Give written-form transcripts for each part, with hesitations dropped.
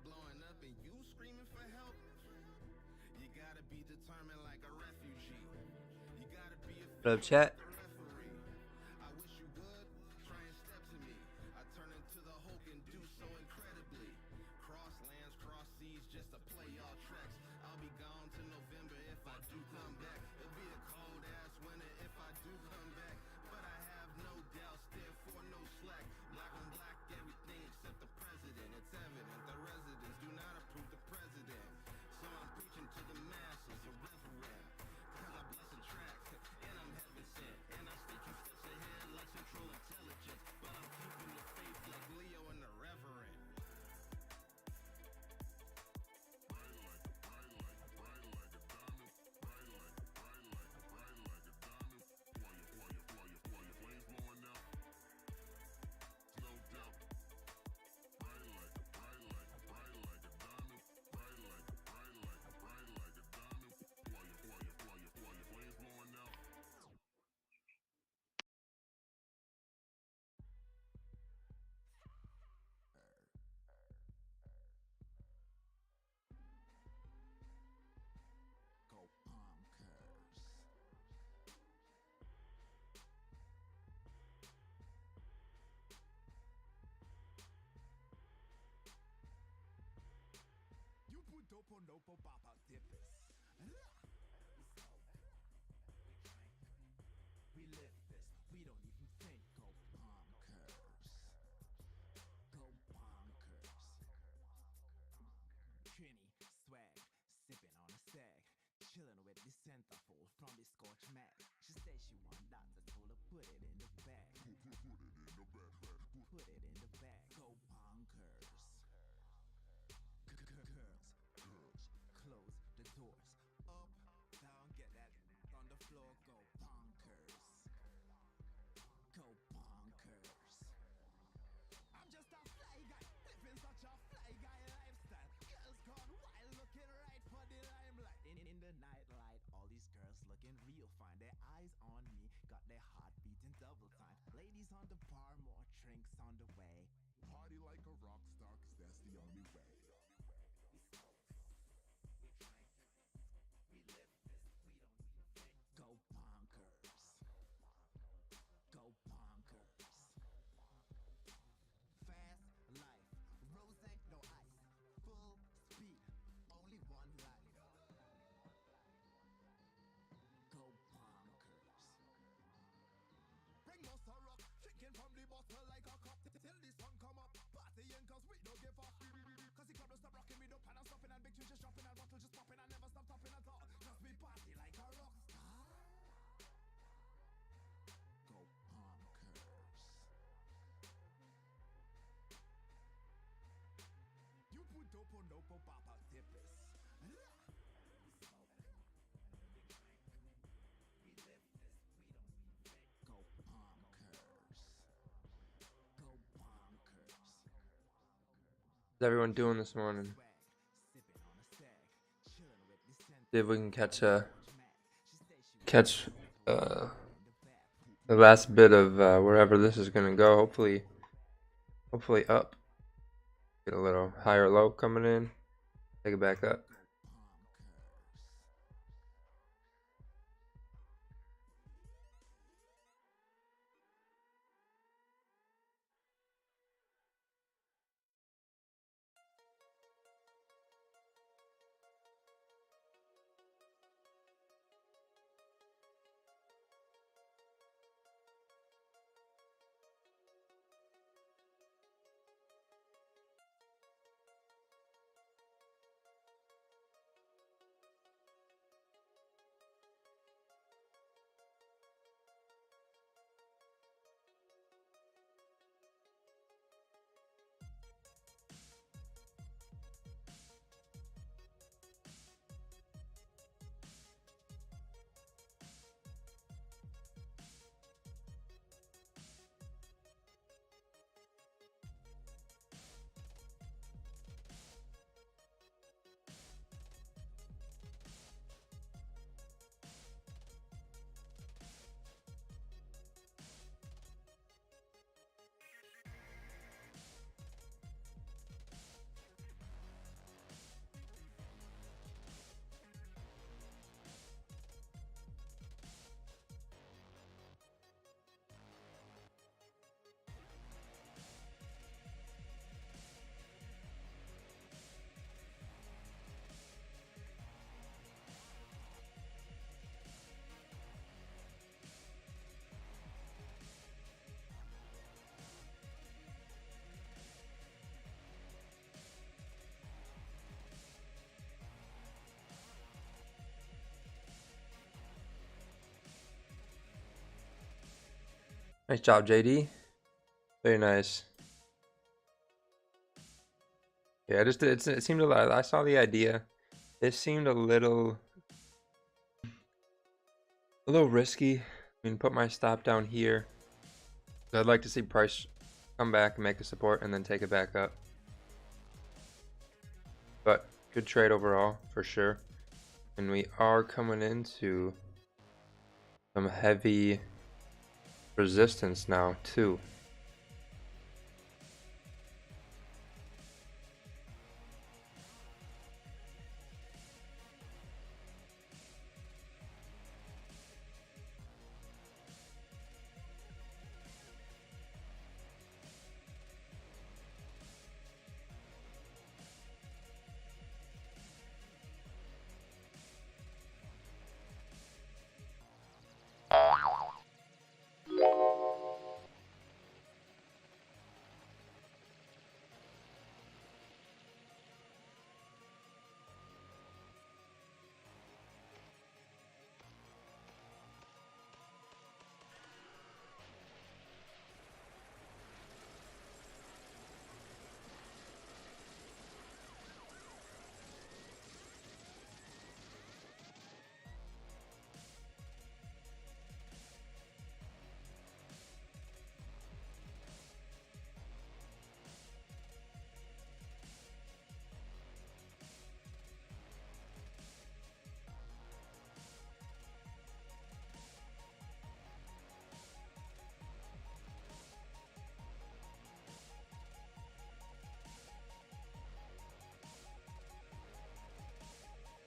blowing up and you screaming for help. You gotta be determined like a refugee. You gotta be What up, efficient chat? like the referee. I wish you good, try and step to me. I turn into the Hulk and do so incredibly. Cross lands, cross seas, just to play y'all tracks. I'll be gone to November if I do come back. It'll be a cold ass winter if I do come back. But I have no doubts, therefore no slack. Black on black, everything except the president. It's evident the residents do not approve the president. So I'm preaching to the masses, a reverend. Cause I bless the track, and I'm heaven sent. And I stay 2 steps ahead like central intelligence. But I'm keeping the faith like Leo and the reverend. Go bonkers. You put dopo nopo baba dippers. We live this, we don't even think. Go bonkers. Go bonkers. Trini, swag, sipping on a sag. Chilling with the centerfold from the Scotch mat. She said she want that, I told her put it in the bag. Put it in the bag. Put it in the bag. Go bonkers. Girls, close the doors. Up, down, get that on the floor. Go bonkers. Go bonkers. I'm just a fly guy, living such a fly guy lifestyle. Girls gone wild, looking right for the limelight. In the nightlight, all these girls looking real fine. Their eyes on me, got their heart beating double time. Ladies on the bar, more drinks on the way. Party like a rock star, cause that's the only way. We smoke, we drink, we live this, we don't even think. Go bonkers. Go bonkers. Fast life, rose, no ice. Full speed, only one life. Go bonkers. Bring most a rock, drinking from the bottle like a cup. Till the sun come up, partying cause we don't give up. Cause the club don't stop rocking, we don't plan on stopping. And big tunes just dropping and bottle just popping. And never stop topping at all, cause we party like a rock star. Go bonkers. You put dopo nopo baba dippers. We smoke, we drink, we live this, we don't even think. Go bonkers. Go bonkers. How's everyone doing this morning? Swag, sipping on a sag, chilling with the scent. See if we can catch She said she catch the last bit of wherever this is gonna go. Hopefully up. Get a little higher low coming in. Take it back up. Nice job, JD. Very nice. Yeah, it seemed a lot. I saw the idea. It seemed a little risky. I mean, put my stop down here. I'd like to see price come back and make a support and then take it back up. But good trade overall for sure. And we are coming into some heavy resistance now too.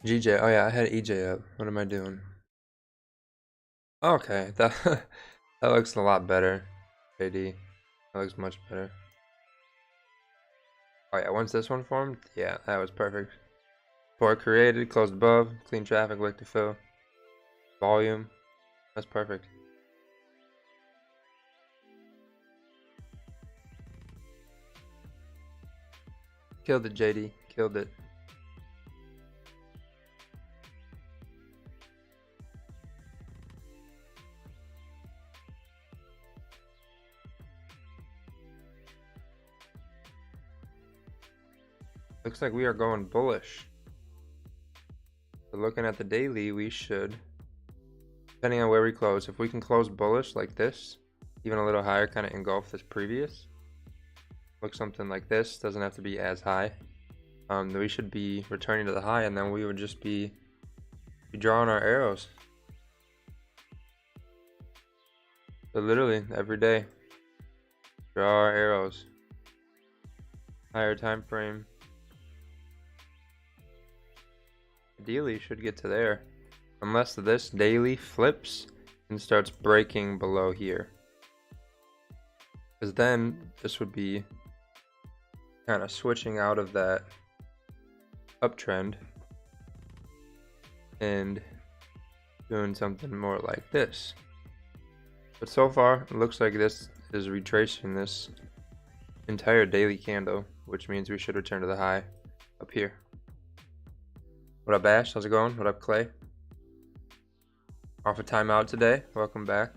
GJ, oh yeah, I had EJ up. What am I doing? Okay, that that looks a lot better. JD, that looks much better. Oh yeah, once this one formed, yeah, that was perfect. Port created, closed above, clean traffic, wick to fill, volume. That's perfect. Killed it, JD. Killed it. Looks like we are going bullish. So looking at the daily, we should, depending on where we close, if we can close bullish like this, even a little higher, kind of engulf this previous, look something like this, doesn't have to be as high. We should be returning to the high, and then we would just be drawing our arrows. So literally every day, draw our arrows. Higher time frame. Ideally should get to there, unless this daily flips and starts breaking below here, because then this would be kind of switching out of that uptrend and doing something more like this. But so far it looks like this is retracing this entire daily candle, which means we should return to the high up here. What up, Ash? How's it going? What up, Clay? Off a timeout today. Welcome back.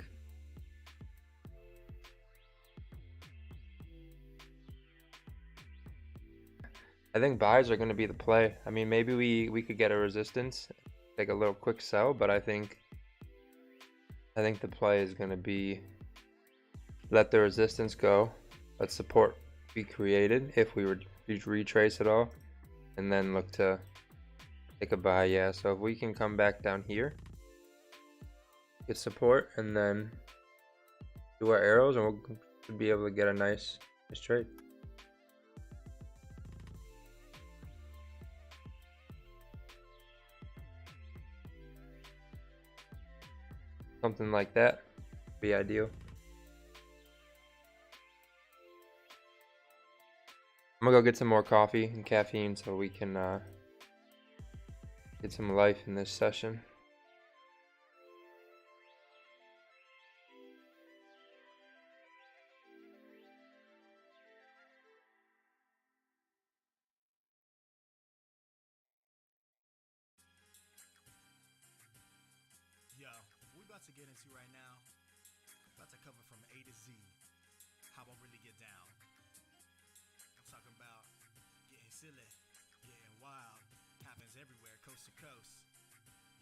I think buys are going to be the play. I mean, maybe we could get a resistance, take a little quick sell, but I think the play is going to be let the resistance go, let support be created if we retrace it all, and then look to take a buy. Yeah, so if we can come back down here, get support, and then do our arrows, and we'll be able to get a nice trade. Something like that would be ideal. I'm gonna go get some more coffee and caffeine so we can get some life in this session. Yo, we about to get into right now. About about to cover from A to Z. How I really get down. I'm talking about getting silly, getting wild. Happens everywhere, coast to coast.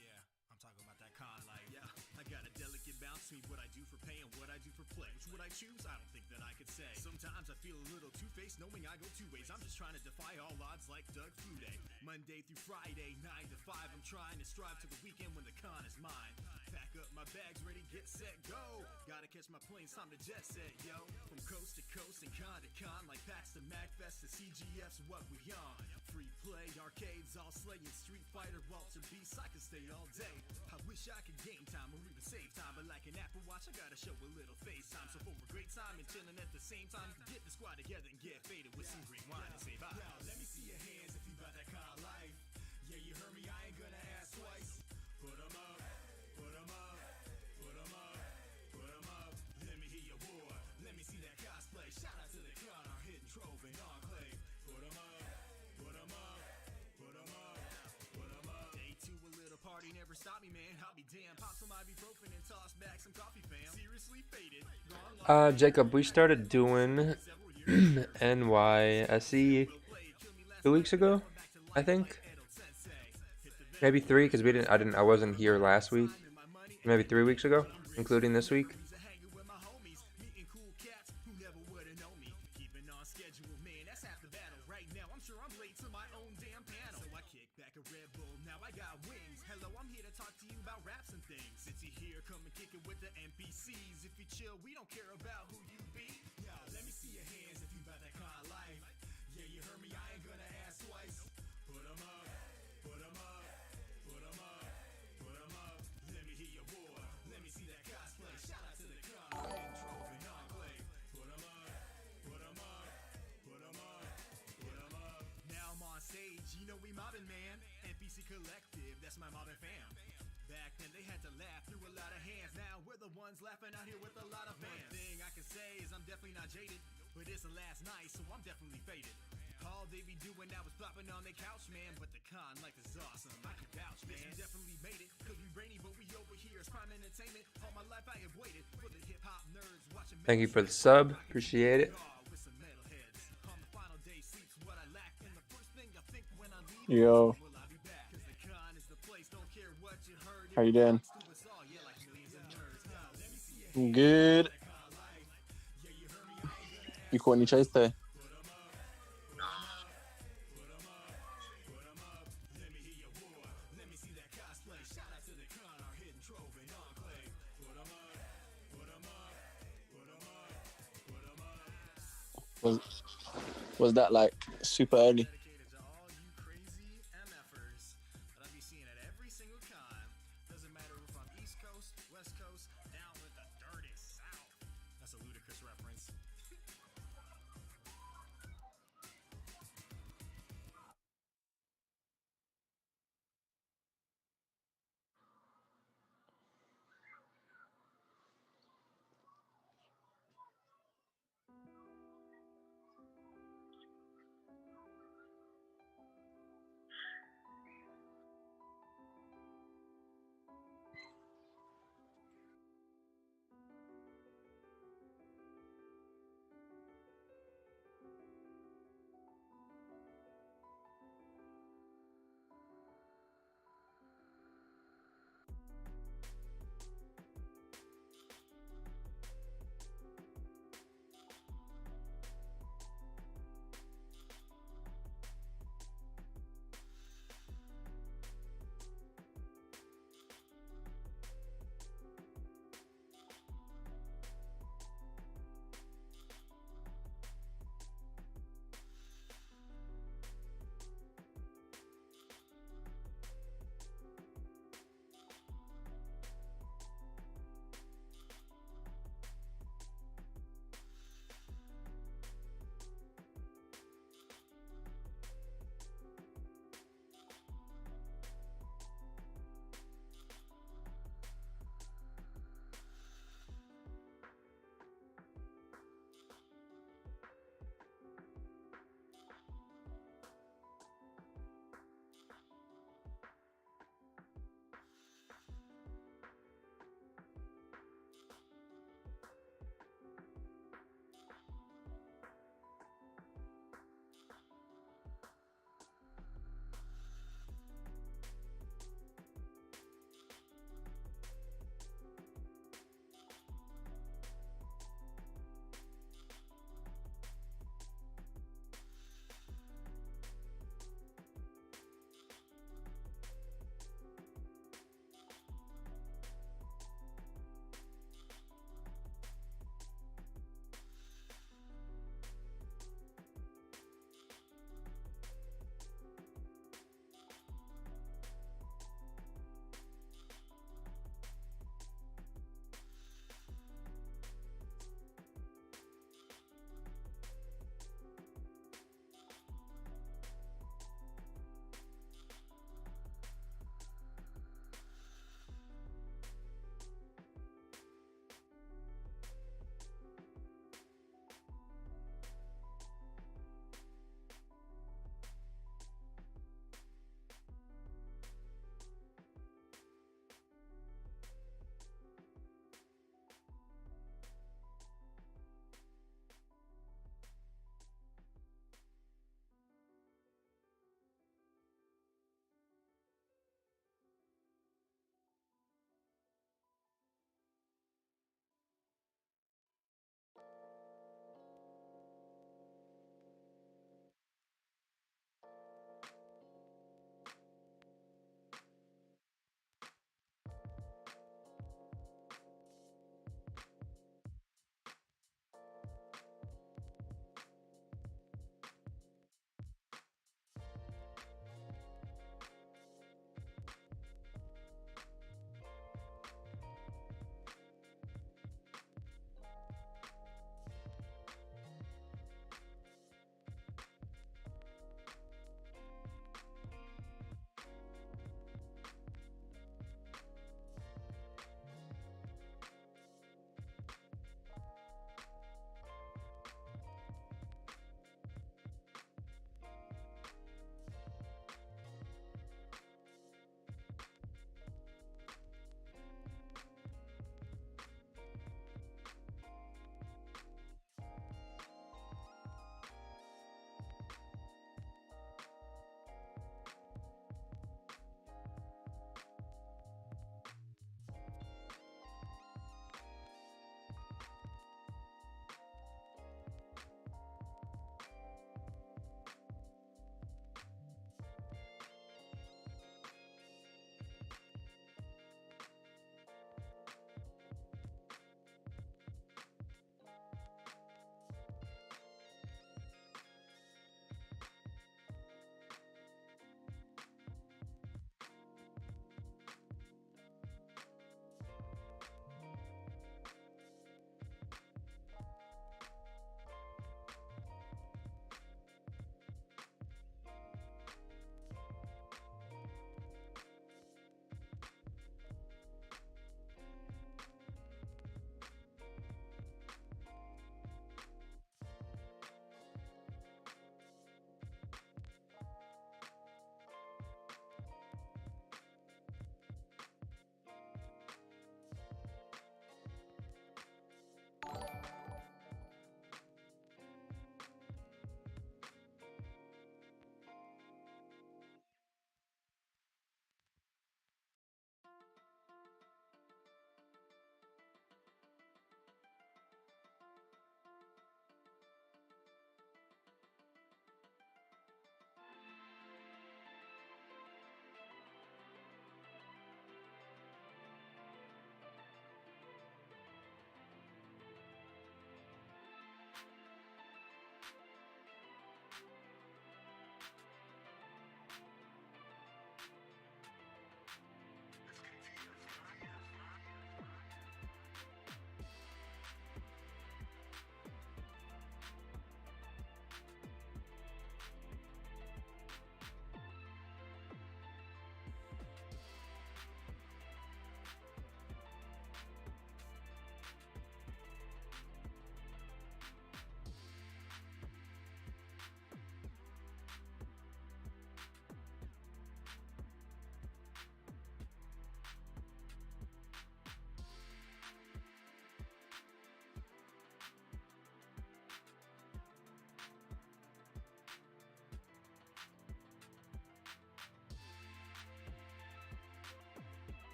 Yeah, I'm talking about that con life. Yeah, I got a delicate balance between what I do for pay and what I do for play. Which would I choose? I don't think that I could say. Sometimes I feel a little two-faced, knowing I go two ways. I'm just trying to defy all odds like Doug Flutie. Monday through Friday, 9 to 5. I'm trying to strive to the weekend when the con is mine. Pack up my bags, ready, get set, go. Gotta catch my planes, time to jet set, yo. From coast to coast and con to con, like PAX to MagFest to CGF's what we on. Free play, arcades, all slaying, Street Fighter, Walter Beast, I could stay all day. I wish I could gain time or even save time, but like an Apple Watch, I gotta show a little FaceTime. So for a great time and chilling at the same time, get the squad together and get faded with some great wine and say bye. Yo, let me see your hands if you got that kind of life. Yeah, you heard me, I ain't gonna ask twice. Put 'em up, put 'em up, put 'em up, put 'em up. Let me hear your war, let me see that cosplay. Shout out to the con, our hidden trove and enclave. Put 'em up, put 'em up, put 'em up, put 'em up. Day two, a little party never stopped me, man. I'll be damned. Pop some ibuprofen and toss back some coffee, fam. Seriously faded. Jacob, we started doing NYSE 2 weeks ago, I think. Maybe 3, because I wasn't here last week. Maybe 3 weeks ago, including this week. If you chill, we don't care about who you be. Yo, let me see your hands if you about that kind of life. Yeah, you heard me, I ain't gonna ask twice. Put 'em up, put 'em up, put 'em up, put 'em up. Let me hear your war, let me see that cosplay. Shout out to the con, trove and enclave. Put 'em up, put 'em up, put 'em up, put 'em up. Now I'm on stage, you know we mobbing, man. NPC Collective, that's my mobbing fam. Back then they had to laugh through a lot of hands. Now we're the ones laughing out here with a lot of fans. One thing I can say is I'm definitely not jaded, but it's the last night, so I'm definitely faded. All they be doing now is flopping on their couch, man. But the con life is awesome, I can vouch, man. We definitely made it, cause we rainy, but we over here. It's prime entertainment. All my life I have waited for the hip-hop nerds watching. Thank you for the sub, appreciate it. Yo. How you doing? Good. You caught any chase today? Was that like super early?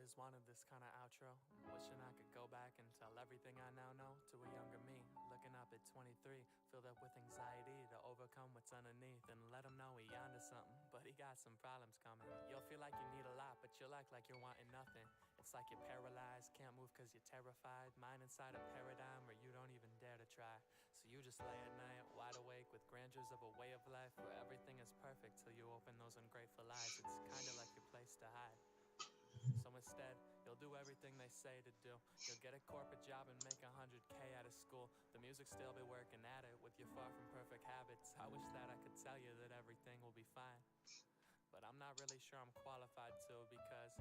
always wanted this kind of outro. Wishing I could go back and tell everything I now know to a younger me. Looking up at 23, filled up with anxiety to overcome what's underneath and let him know he onto something, but he got some problems coming. You'll feel like you need a lot, but you'll act like you're wanting nothing. It's like you're paralyzed, can't move cause you're terrified. Mind inside a paradigm where you don't even dare to try. So you just lay at night, wide awake with grandeurs of a way of life where everything is perfect till you open those ungrateful eyes. It's kinda like your place to hide. So instead, you'll do everything they say to do. You'll get a corporate job and make 100K out of school. The music still be working at it with your far from perfect habits. I wish that I could tell you that everything will be fine, but I'm not really sure I'm qualified to, because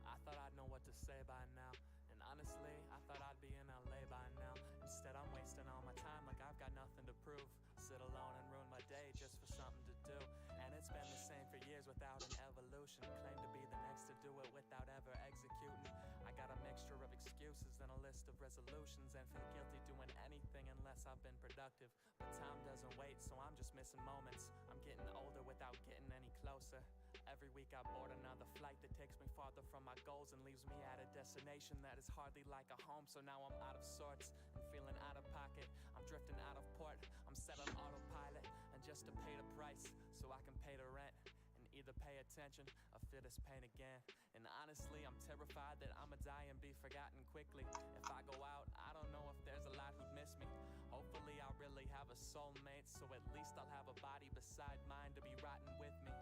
I thought I'd know what to say by now. And honestly, I thought I'd be in LA by now. Instead, I'm wasting all my time like I've got nothing to prove. Sit alone and ruin my day just for something to do. And it's been the same for years without an evolution. Claim to be the next to do it without ever executing. I got a mixture of excuses and a list of resolutions, and feel guilty doing anything unless I've been productive. But time doesn't wait, so I'm just missing moments. I'm getting older without getting any closer. Every week I board another flight that takes me farther from my goals and leaves me at a destination that is hardly like a home. So now I'm out of sorts and feeling out of pocket. I'm drifting out of port, I'm set on autopilot, and just to pay the price so I can pay the rent and either pay attention or feel this pain again. And honestly, I'm terrified that I'ma die and be forgotten quickly. If I go out, I don't know if there's a lot who'd miss me. Hopefully I'll really have a soulmate, so at least I'll have a body beside mine to be rotting with me.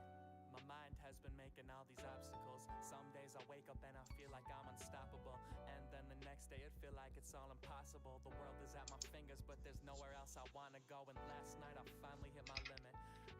My mind has been making all these obstacles. Some days I wake up and I feel like I'm unstoppable, and then the next day it feel like it's all impossible. The world is at my fingers, but there's nowhere else I wanna go. And last night I finally hit my limit.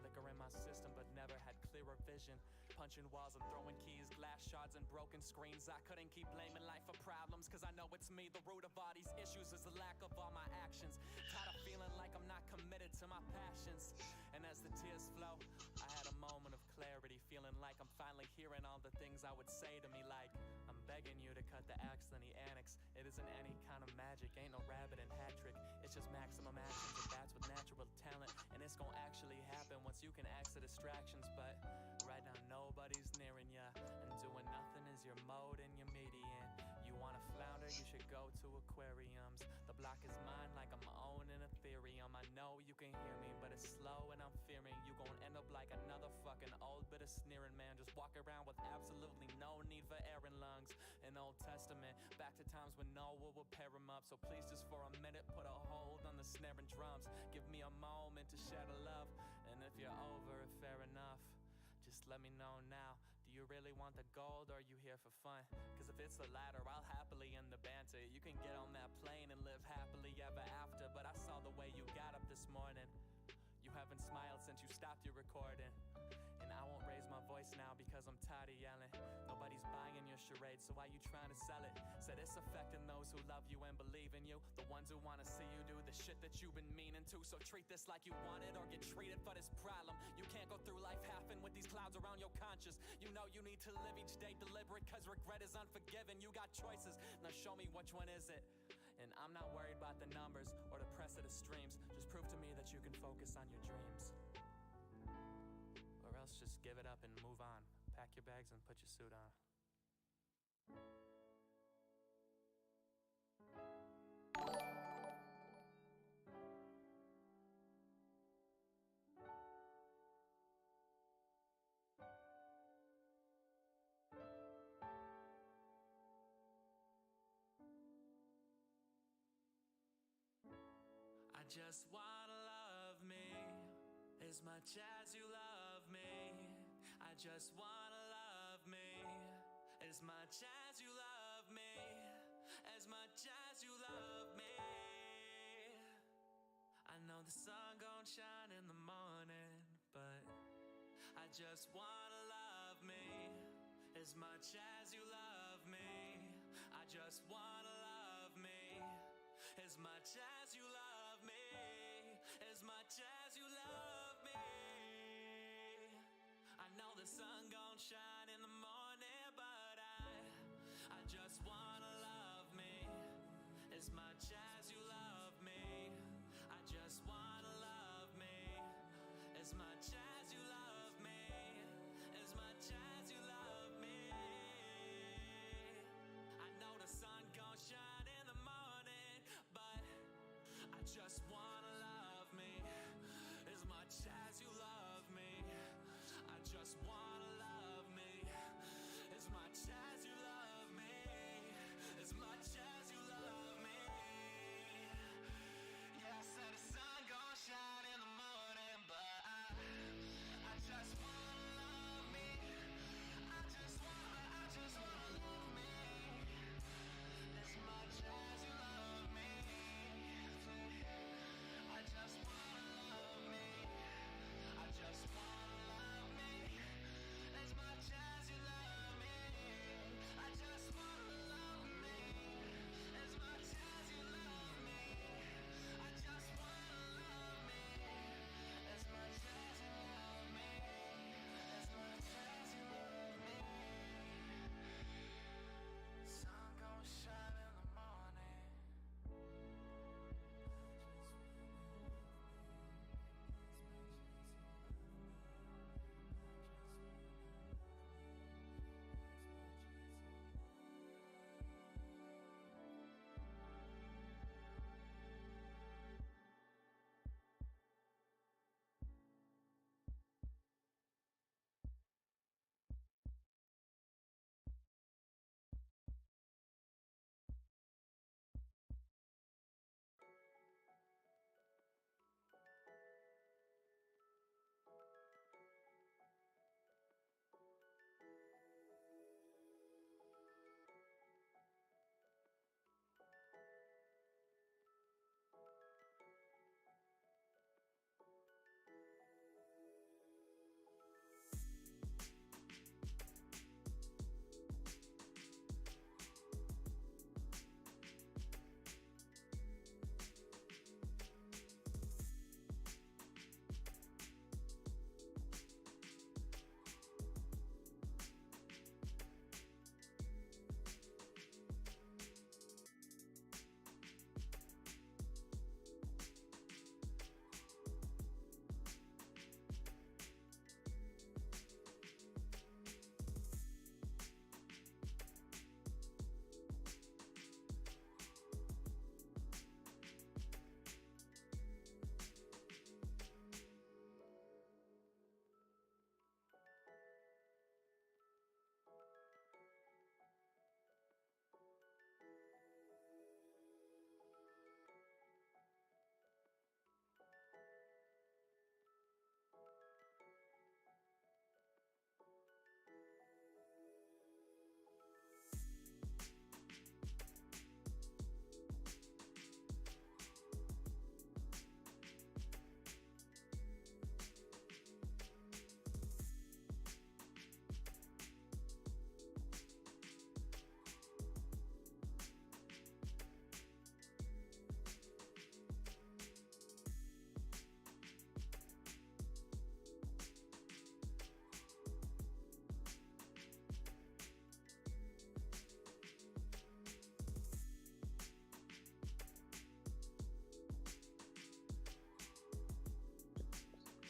Liquor in my system, but never had clearer vision. Punching walls and throwing keys, glass shards and broken screens. I couldn't keep blaming life for problems, cause I know it's me. The root of all these issues is the lack of all my actions. Tired of feeling like I'm not committed to my passions. And as the tears flow, I had a moment of clarity, feeling like I'm finally hearing all the things I would say to me, like, I'm begging you to cut the acts, then the annex. It isn't any kind of magic, ain't no rabbit and hat trick. It's just maximum actions, and that's with natural talent. And it's gonna actually happen once you can axe the distractions. But right now nobody's nearing ya, and doing nothing is your mode and your median. You wanna flounder, you should go to aquariums. The block is mine like I'm owning Ethereum. I know you can hear me, but it's slow and I'm fearing you gon' end up like another fucking old bit of sneering man. Just walk around with absolutely no need for air and lungs. An Old Testament, back to times when Noah would pair him up. So please just for a minute put a hold on the snare and drums. Give me a moment to share the love, and if you're over it, fair enough. Just let me know now. Do you really want the gold, or are you here for fun? Cause if it's the latter, I'll happily end the banter. You can get on that plane and live happily ever after. But I saw the way you got up this morning. You haven't smiled since you stopped your recording. And I won't raise my voice now because I'm tired of yelling. Nobody's buying your charade, so why you trying to sell it? Said it's affecting those who love you and believe in you, the ones who wanna see you do the shit that you've been meaning to. So treat this like you want it, or get treated for this problem. You can't go through life halfing with these clouds around your conscience. You know you need to live each day deliberate, cause regret is unforgiving. You got choices, now show me which one is it. And I'm not worried about the numbers or the press of the streams. Just prove to me that you can focus on your dreams, or else just give it up and move on. Pack your bags and put your suit on. I just wanna love me as much as you love me. I just wanna love me as much as you love me, as much as you love me. I know the sun gon' shine in the morning, but I just wanna love me as much as you love me. I just wanna love me as much as you love me, as much as you love me. I know the sun gon' shine in the morning, but I just wanna love me as much as you love me. I just wanna love me as much as you love me, as much as you love me.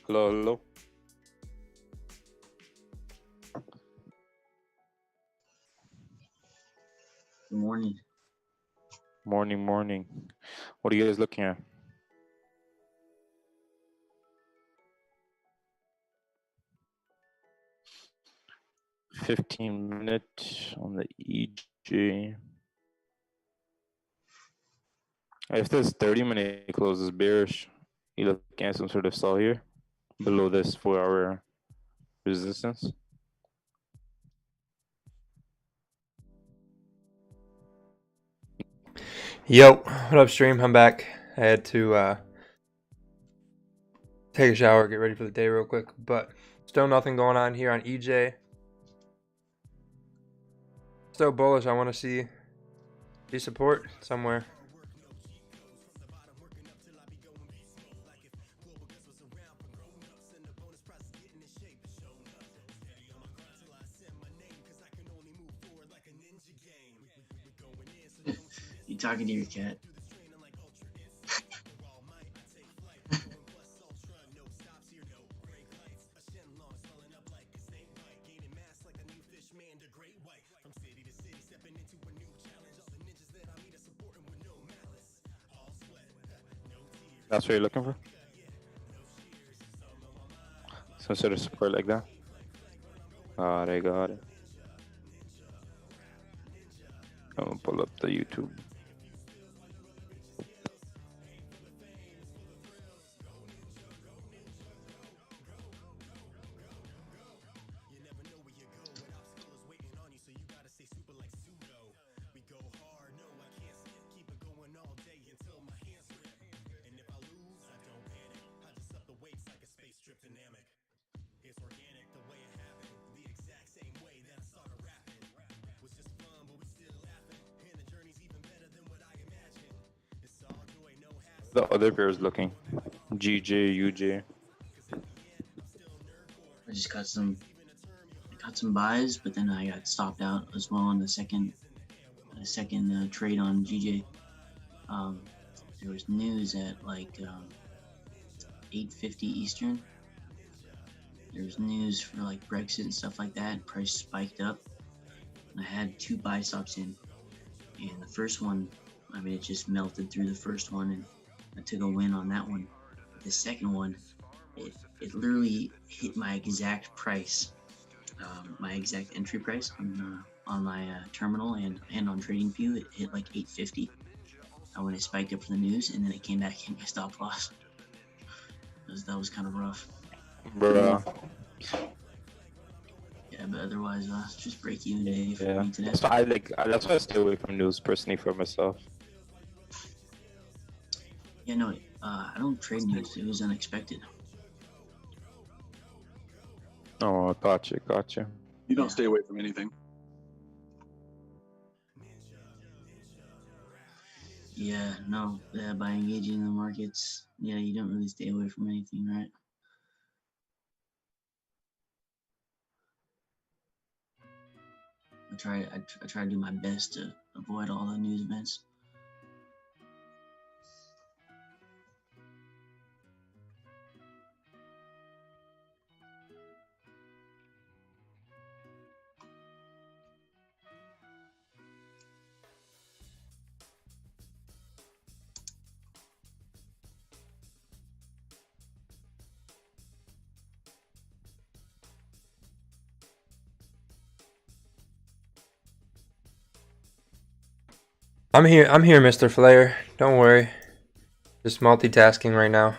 Hello, hello. Good morning. Morning. What are you guys looking at? $15 on the EJ. If this 30-minute closes bearish, you looking at some sort of sell here below this 4-hour resistance. Yo, what up, stream? I'm back. I had to take a shower, get ready for the day real quick, but still nothing going on here on EJ. Still bullish. I want to see support somewhere. You talking to your cat? That's what you're looking for? Some sort of support like that? Got it. I'm gonna pull up the YouTube. The other pair is looking. GJ, UJ. I just got some buys, but then I got stopped out as well on the second trade on GJ. There was news at like 8:50 Eastern. There was news for like Brexit and stuff like that. Price spiked up, and I had 2 buy stops in. And the first one, I mean, it just melted through the first one, and I took a win on that one. But the second one, it literally hit my exact price, my exact entry price on my terminal and on TradingView. It hit like 850 when it spiked up for the news, and then it came back and hit my stop loss. That was kind of rough. Bruh. Yeah, but otherwise, just break even day for me today. That's why I stay away from news personally for myself. Yeah, no, I don't trade news. It was unexpected. Oh, gotcha. You don't stay away from anything. Yeah, no, by engaging in the markets, yeah, you don't really stay away from anything, right? I try to do my best to avoid all the news events. I'm here, Mr. Flair. Don't worry. Just multitasking right now.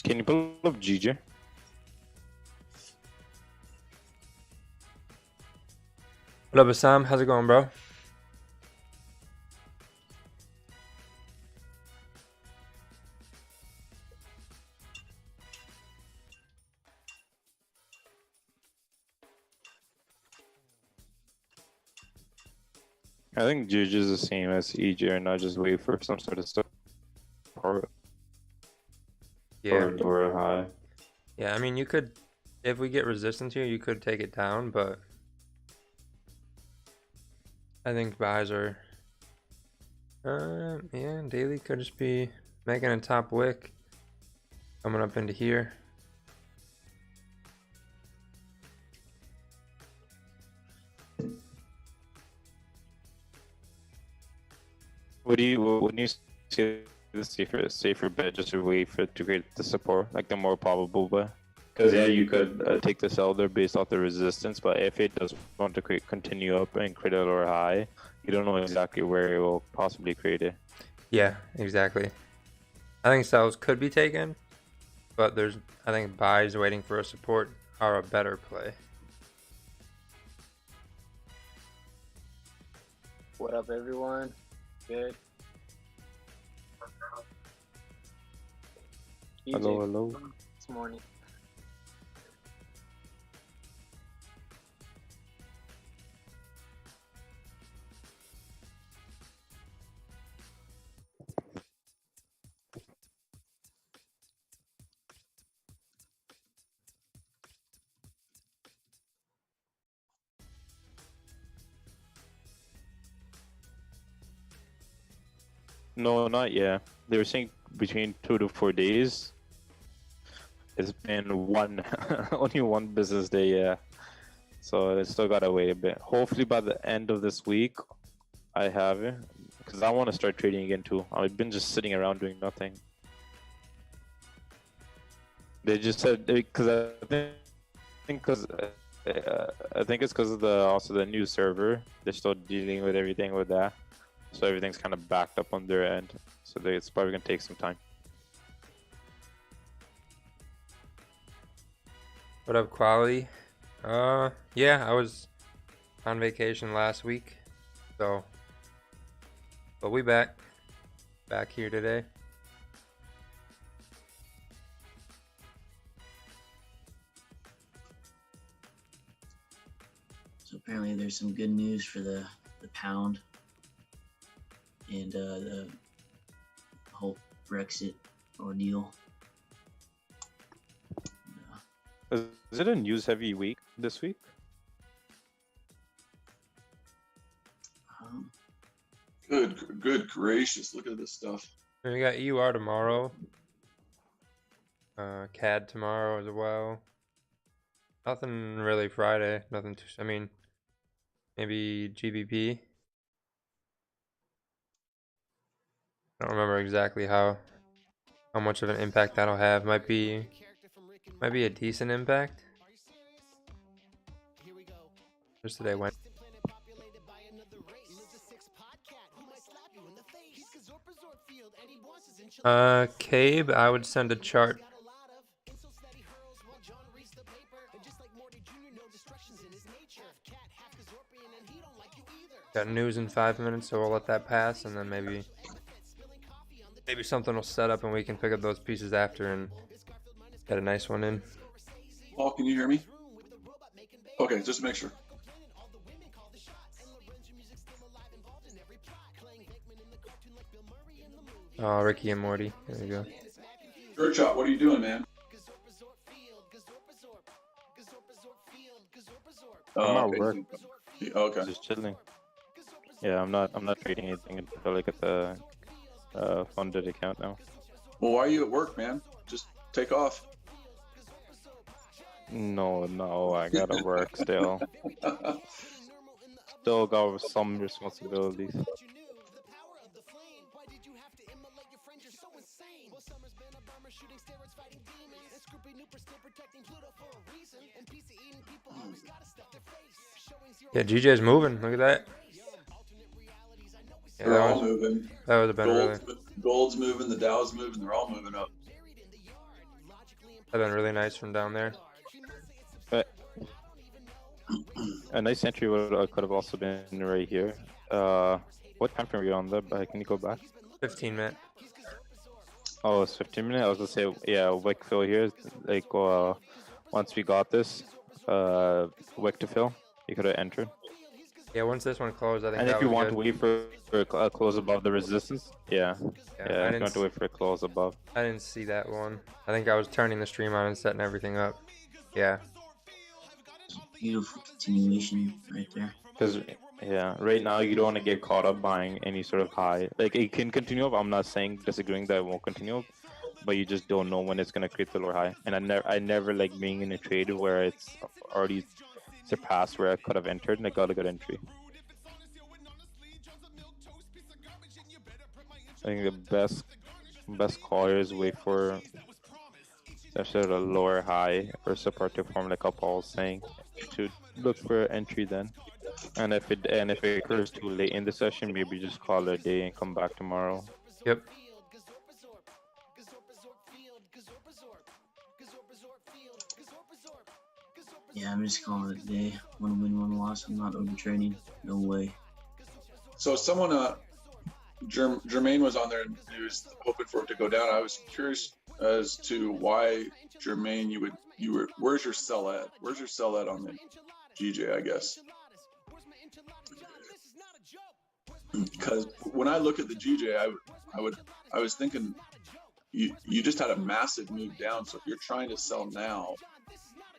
Can you pull up GJ? What up, Assam? How's it going, bro? I think GJ is the same as EJ, and I just wait for some sort of stuff. support Yeah. or high. Yeah, I mean, you could, if we get resistance here, you could take it down, but I think buys are, yeah, daily could just be making a top wick, coming up into here. What do you see the safer bet just to wait for it to create the support, like the more probable bet? Because yeah, you could take the sell there based off the resistance, but if it does want to continue up and create a lower high, you don't know exactly where it will possibly create it. Yeah, exactly. I think sells could be taken, but I think buys waiting for a support are a better play. What up, everyone? Good. Hello, hello. This morning. No, not yet. They were saying between 2 to 4 days. It's been one, only one business day, yeah. So I still gotta wait a bit. Hopefully by the end of this week, I have it. Because I want to start trading again too. I've been just sitting around doing nothing. They just said, because I think it's because of also the new server. They're still dealing with everything with that. So everything's kind of backed up on their end. So it's probably gonna take some time. What up, Quality? Yeah, I was on vacation last week, so, but we back here today. So apparently there's some good news for the pound and the whole Brexit ordeal. Is it a news heavy week this week? Good gracious, look at this stuff. And we got EUR tomorrow. CAD tomorrow as well. Nothing really Friday. Nothing too, I mean, maybe GBP. I don't remember exactly how much of an impact that'll have. Might be a decent impact. Just today went. Cabe, I would send a chart. Got news in 5 minutes, so we'll let that pass, and then maybe something will set up and we can pick up those pieces after and get a nice one in. Paul, can you hear me? Okay, just to make sure. Oh, Ricky and Morty. There you go. Birdshot, what are you doing, man? I'm at work. Okay. Just chilling. Yeah, I'm not trading anything until I get the funded account now. Well, why are you at work, man? Just take off. No, I gotta work still. Still got some responsibilities. Yeah, GJ's moving. Look at that. Yeah, They're all moving. That was a been really. Gold's moving. The Dow's moving. They're all moving up. That been really nice from down there. But a nice entry could have also been right here. What time frame are you on there? Can you go back? 15 minute. Oh, it's 15 minutes. I was gonna say, yeah, wick fill here. Like, once we got this, wick to fill, you could have entered. Yeah, once this one closed, I think And that if you was want good. to wait for a close above the resistance, yeah, Yeah, if you want to wait for a close above. I didn't see that one. I think I was turning the stream on and setting everything up. Yeah. Beautiful continuation right there. Because yeah, right now you don't want to get caught up buying any sort of high. Like it can continue up. I'm not saying disagreeing that it won't continue up, but you just don't know when it's gonna create the lower high. And I never like being in a trade where it's already surpassed where I could have entered and I got a good entry. I think the best call here is wait for especially a lower high or support to form, like Paul was saying, to look for an entry then. And if it occurs too late in the session, maybe just call it a day and come back tomorrow. Yep. Yeah, I'm just calling it a day. One win, one loss. I'm not overtraining. No way. So someone, Jermaine was on there and he was hoping for it to go down. I was curious as to why, Jermaine, you were. Where's your sell at? Where's your sell at on the GJ? I guess. Because when I look at the GJ, I was thinking you just had a massive move down. So if you're trying to sell now,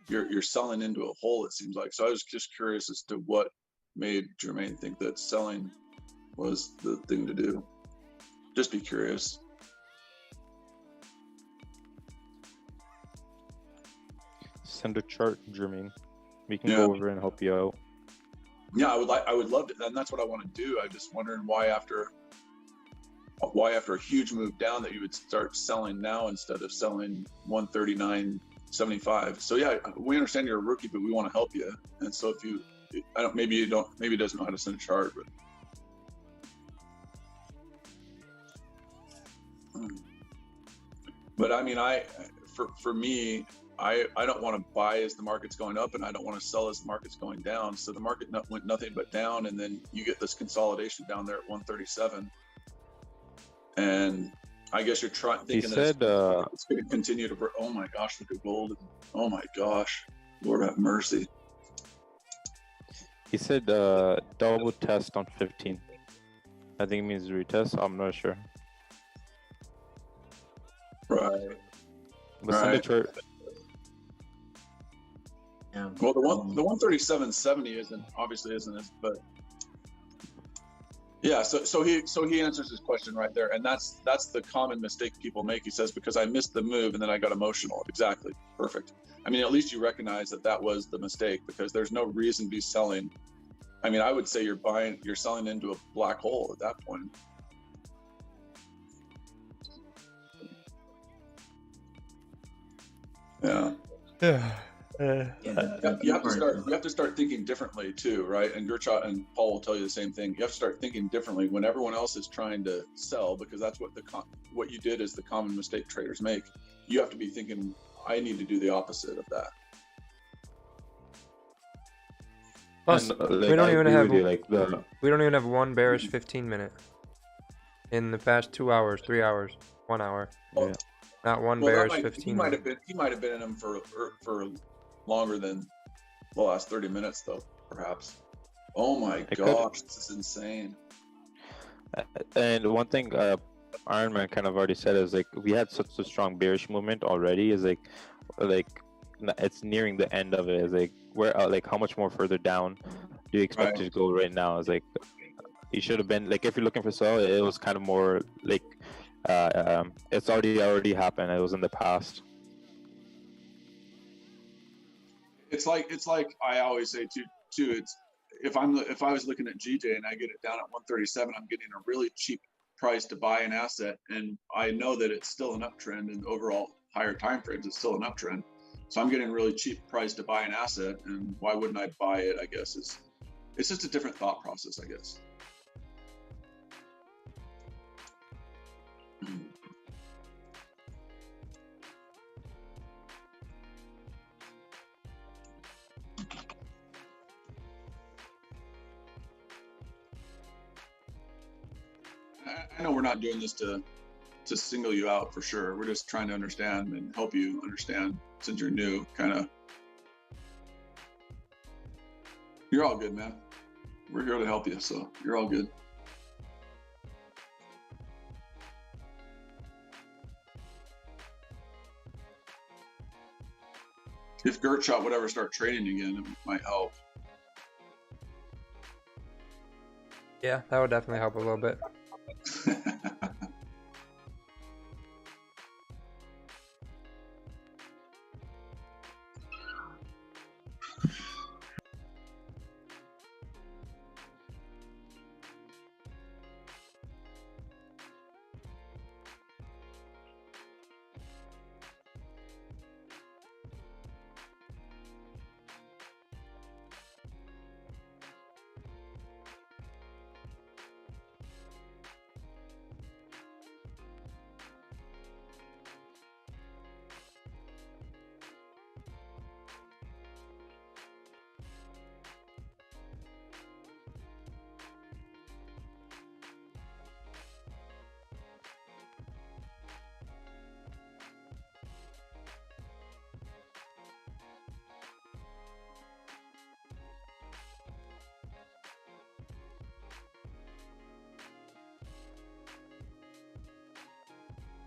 you're selling into a hole, it seems like. So I was just curious as to what made Jermaine think that selling was the thing to do. Just be curious. Send a chart, Jermaine. We can go over and help you out. Yeah, I would love to, and that's what I want to do. I'm just wondering why after a huge move down that you would start selling now instead of selling 139.75. So yeah, we understand you're a rookie, but we want to help you. And so if you, maybe he doesn't know how to send a chart, but I mean, for me, I don't want to buy as the market's going up, and I don't want to sell as the market's going down. So the market went nothing but down, and then you get this consolidation down there at 137. And I guess you're thinking he said, it's going to continue to. Oh my gosh, look at gold! Oh my gosh, Lord have mercy. He said double test on 15. I think it means retest. I'm not sure. Right. But send a chart. Yeah. Well, the 137.70 isn't, but yeah. So he answers his question right there, and that's the common mistake people make. He says, because I missed the move and then I got emotional. Exactly, perfect. I mean, at least you recognize that was the mistake, because there's no reason to be selling. I mean, I would say you're selling into a black hole at that point. Yeah. Yeah. You have to start thinking differently too, right? And Gurchat and Paul will tell you the same thing. You have to start thinking differently when everyone else is trying to sell, because that's what you did is the common mistake traders make. You have to be thinking, I need to do the opposite of that. Plus, And, we don't even have you, we don't even have one bearish 15-minute in the past 2 hours, 3 hours, 1 hour. Yeah. Not one bearish 15. He might have been in them for longer than the last 30 minutes, though, perhaps. Oh my gosh, this is insane. And one thing Iron Man kind of already said is, like, we had such a strong bearish movement already. Is like it's nearing the end of it. Is like, where like how much more further down do you expect it to go right now? Is like, you should have been, like, if you're looking for sell, it was kind of more like it's already happened. It was in the past. It's like I always say too. It's if I was looking at GJ and I get it down at 137, I'm getting a really cheap price to buy an asset, and I know that it's still an uptrend, and overall higher time frames it's still an uptrend. So I'm getting a really cheap price to buy an asset, and why wouldn't I buy it? I guess it's just a different thought process, I guess. I know we're not doing this to single you out for sure. We're just trying to understand and help you understand, since you're new, kind of. You're all good, man. We're here to help you, so you're all good. If Gertshot would ever start trading again, it might help. Yeah, that would definitely help a little bit.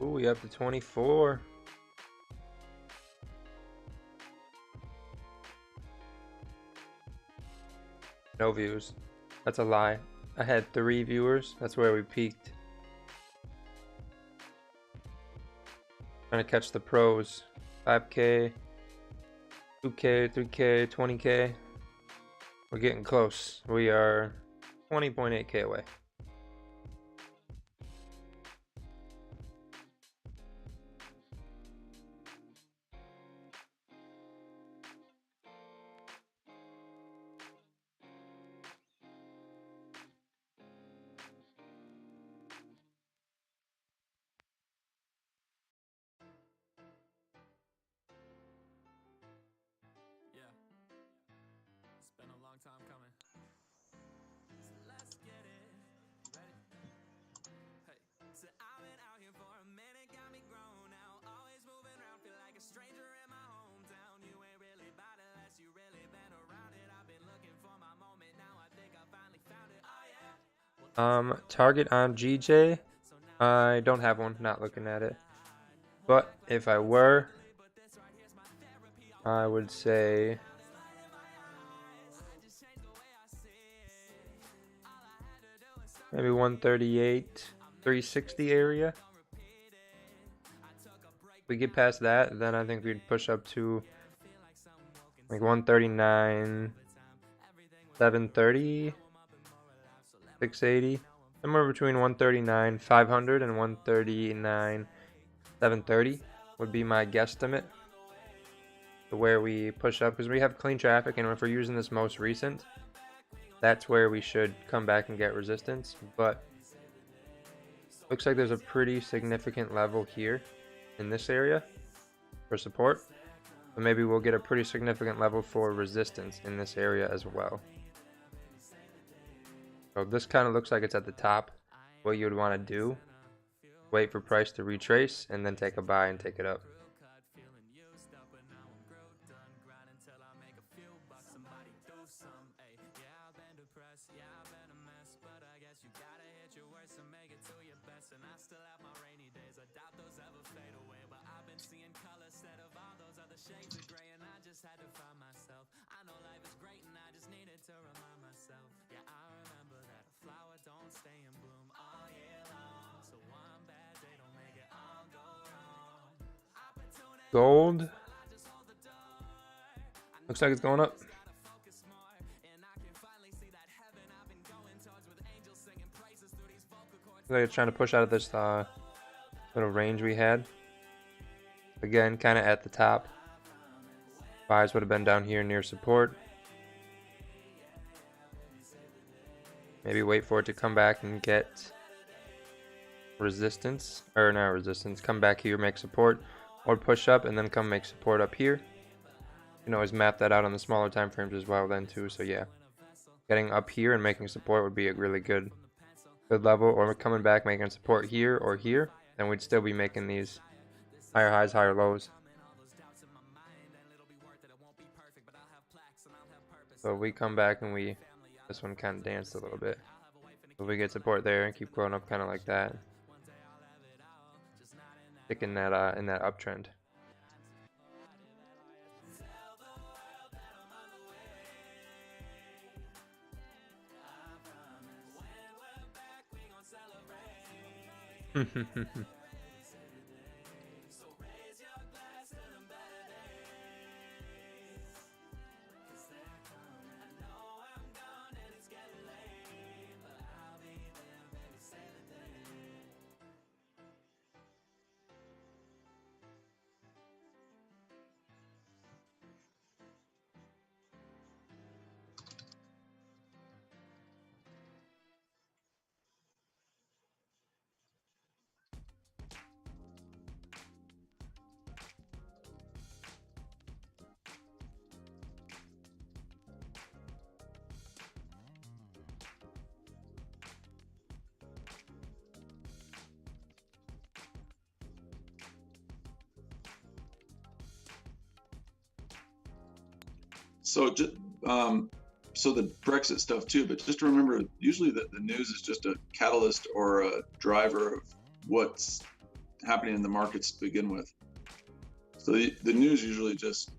Ooh, we up to 24. No views. That's a lie. I had 3 viewers. That's where we peaked. Trying to catch the pros. 5K, 2K, 3K, 20K. We're getting close. We are 20.8K away. Yeah, it's been a long time coming. So let's get it. Ready? Hey, so I've been out here for a minute, got me grown now. Always moving around, feel like a stranger in my hometown. You ain't really about it unless you really been around it. I've been looking for my moment, now I think I finally found it. Oh yeah. Target on GJ. I don't have one, not looking at it. But if I were, I would say maybe 138, 360 area. If we get past that, then I think we'd push up to like 139, 730, 680. Somewhere between 139, 500 and 139, 730 would be my guesstimate. Where we push up, because we have clean traffic, and if we're using this most recent, that's where we should come back and get resistance. But looks like there's a pretty significant level here in this area for support, so maybe we'll get a pretty significant level for resistance in this area as well. So this kind of looks like it's at the top. What you would want to do, wait for price to retrace and then take a buy and take it up. Shades of gray and I just had to find myself. I know life is great and I just needed to remind myself. Yeah, I remember that a flower don't stay in bloom all year long. So one bad day don't make it all go wrong. Gold. Looks like it's going up. Looks like it's trying to push out of this little range we had. Again, kind of at the top. Buys would have been down here near support. Maybe wait for it to come back and get resistance, or not resistance, come back here, make support, or push up and then come make support up here. You can always map that out on the smaller time frames as well then too. So yeah, getting up here and making support would be a really good level, or coming back making support here or here, then we'd still be making these higher highs, higher lows. So we come back and we This one kind of danced a little bit. If we get support there and keep going up kind of like that, stick in that uptrend. So the Brexit stuff too, but just remember, usually the news is just a catalyst or a driver of what's happening in the markets to begin with. So the news usually just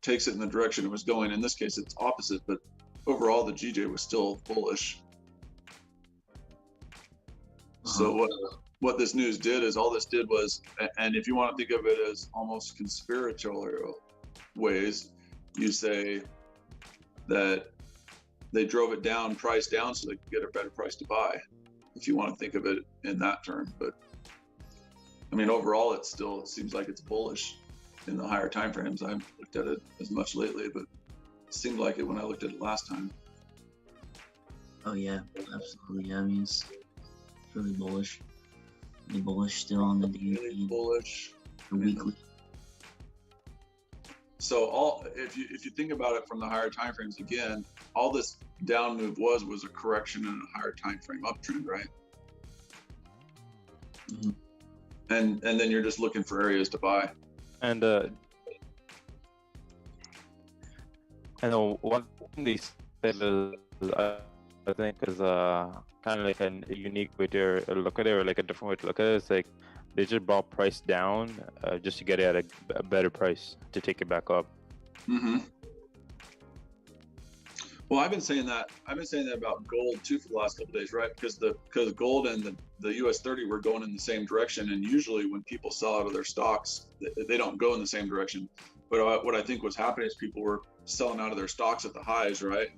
takes it in the direction it was going. In this case, it's opposite, but overall the GJ was still bullish. So what this news did is, all this did was, and if you want to think of it as almost conspiratorial ways, you say that they drove it down, price down, so they could get a better price to buy, if you want to think of it in that term. But I mean, overall, it still seems like it's bullish in the higher time frames. I haven't looked at it as much lately, but it seemed like it when I looked at it last time. Oh yeah, absolutely. I mean, it's really bullish. Really bullish still on the daily. Really bullish. The weekly. So if you think about it from the higher time frames, again, all this down move was a correction in a higher time frame uptrend, right? Mm-hmm. And then you're just looking for areas to buy. And one thing they said is, I think is kind of like a unique way to look at it, or like a different way to look at it. It's like they just brought price down just to get it at a better price to take it back up. Mm-hmm. Well, I've been saying that about gold too for the last couple of days, right? Because gold and the US 30 were going in the same direction, and usually when people sell out of their stocks, they don't go in the same direction. But what I think was happening is people were selling out of their stocks at the highs, right?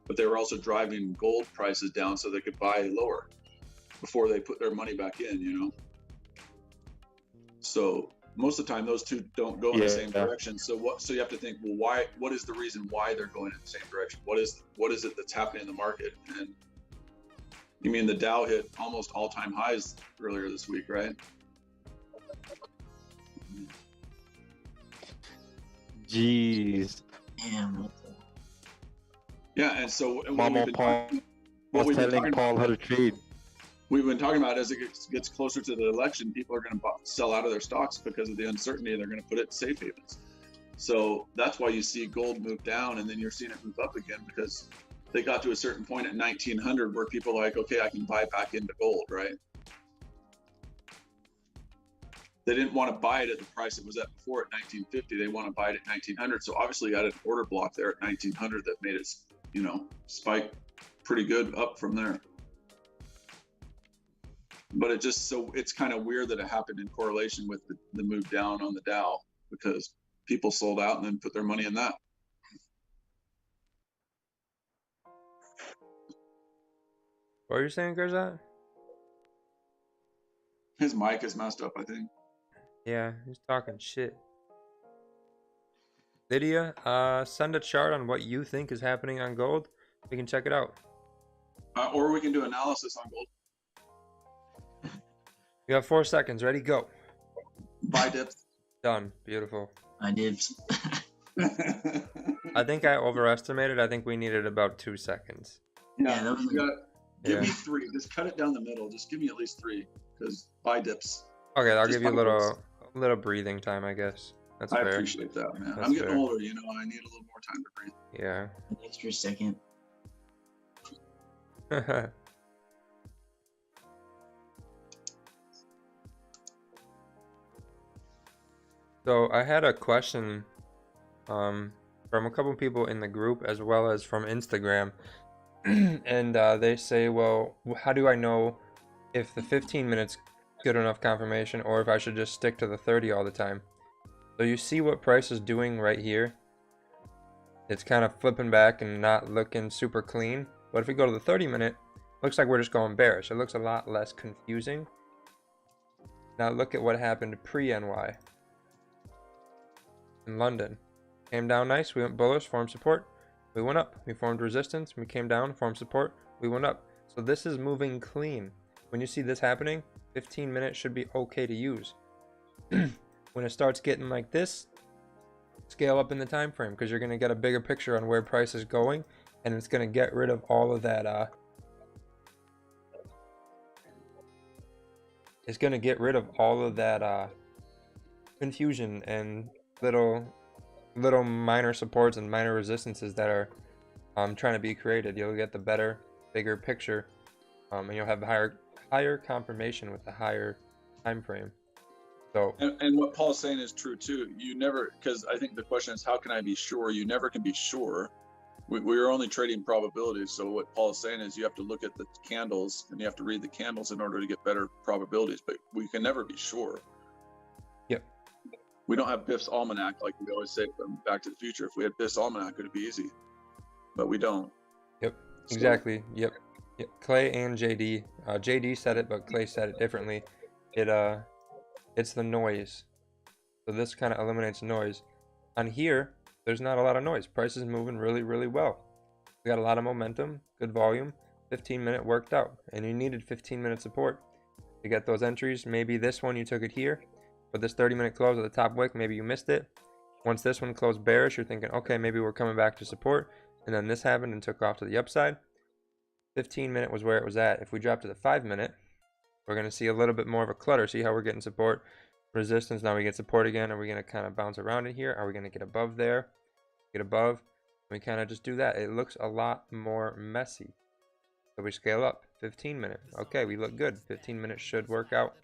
But they were also driving gold prices down so they could buy lower before they put their money back in, you know? So most of the time, those two don't go in the same direction. So you have to think, well, what is the reason why they're going in the same direction? What is it that's happening in the market? And you mean the Dow hit almost all-time highs earlier this week, right? Jeez. Damn. Yeah, and so Mama Paul was telling Paul how to trade. We've been talking about, as it gets closer to the election, people are going to sell out of their stocks because of the uncertainty, and they're going to put it in safe havens. So that's why you see gold move down, and then you're seeing it move up again, because they got to a certain point at 1900 where people are like, okay, I can buy back into gold, right? They didn't want to buy it at the price it was at before at 1950. They want to buy it at 1900. So obviously you had an order block there at 1900 that made it, spike pretty good up from there. But it's kind of weird that it happened in correlation with the move down on the Dow, because people sold out and then put their money in that. What are you saying, Gerzat? His mic is messed up, I think. Yeah, he's talking shit. Lydia, send a chart on what you think is happening on gold. We can check it out. Or we can do analysis on gold. You have 4 seconds. Ready? Go. Buy dips. Done. Beautiful. Buy dips. I think I overestimated. I think we needed about 2 seconds. Yeah, that was give me 3. Just cut it down the middle. Just give me at least 3, because buy dips. Okay, I'll give you a little breathing time, I guess. That's fair. I appreciate that, man. That's I'm getting fair. older, I need a little more time to breathe. Yeah. an extra second. So I had a question from a couple people in the group as well as from Instagram. And they say, well, how do I know if the 15 minutes good enough confirmation or if I should just stick to the 30 all the time? So you see what price is doing right here? It's kind of flipping back and not looking super clean. But if we go to the 30 minute, looks like we're just going bearish. It looks a lot less confusing. Now look at what happened pre-NY in London. Came down nice, we went bullish, formed support, we went up. We formed resistance, we came down, formed support, we went up. So this is moving clean. When you see this happening, 15 minutes should be okay to use. When it starts getting like this, scale up in the time frame because you're going to get a bigger picture on where price is going, and it's going to get rid of all of that confusion and little minor supports and minor resistances that are trying to be created. You'll get the better, bigger picture, and you'll have higher confirmation with the higher time frame. So and what Paul's saying is true too. You never, because I think the question is, how can I be sure? You never can be sure. We're only trading probabilities. So what Paul is saying is you have to look at the candles and you have to read the candles in order to get better probabilities, but we can never be sure. Yep. We don't have Biff's Almanac like we always say from Back to the Future. If we had Biff's Almanac, it would be easy, but we don't. Yep, So, exactly. Yep. Clay and JD. JD said it, but Clay said it differently. It's the noise. So this kind of eliminates noise. On here, there's not a lot of noise. Price is moving really, really well. We got a lot of momentum, good volume. 15-minute worked out, and you needed 15-minute support to get those entries. Maybe this one you took it here, but this 30-minute close at the top wick, maybe you missed it. Once this one closed bearish, you're thinking, okay, maybe we're coming back to support, and then this happened and took off to the upside. 15-minute was where it was at. If we drop to the 5-minute, we're going to see a little bit more of a clutter. See how we're getting support, resistance. Now we get support again. Are we going to kind of bounce around in here? Are we going to get above there? Get above. We kind of just do that. It looks a lot more messy. So we scale up. 15-minute. Okay, we look good. 15 minutes should work out.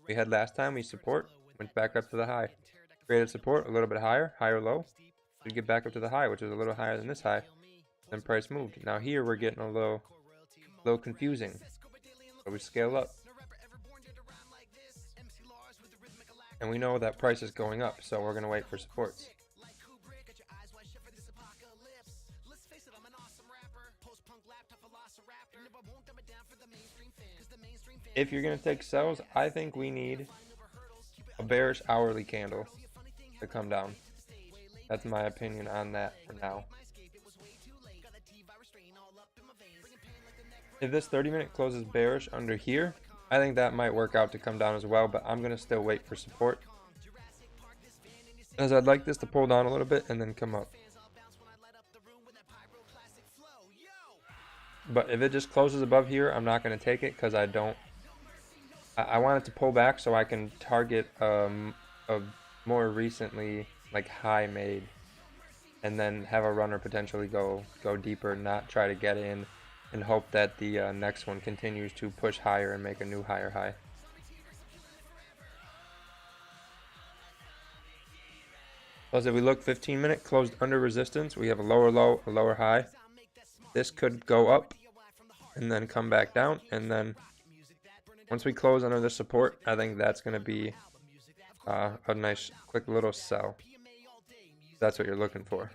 We had last time. We support. Went back up to the high. Created support a little bit higher. Higher low. We get back up to the high, which is a little higher than this high. Then price moved. Now here we're getting a little confusing. So we scale up. And we know that price is going up, so we're going to wait for supports. If you're going to take sells, I think we need a bearish hourly candle to come down. That's my opinion on that for now. If this 30-minute closes bearish under here, I think that might work out to come down as well, but I'm going to still wait for support, as I'd like this to pull down a little bit and then come up. But if it just closes above here, I'm not going to take it because I want it to pull back so I can target a more recently like high made, and then have a runner potentially go deeper, not try to get in and hope that the next one continues to push higher and make a new higher high. Plus, if we look 15-minute closed under resistance, we have a lower low, a lower high. This could go up and then come back down, and then once we close under the support, I think that's going to be a nice quick little sell. That's what you're looking for.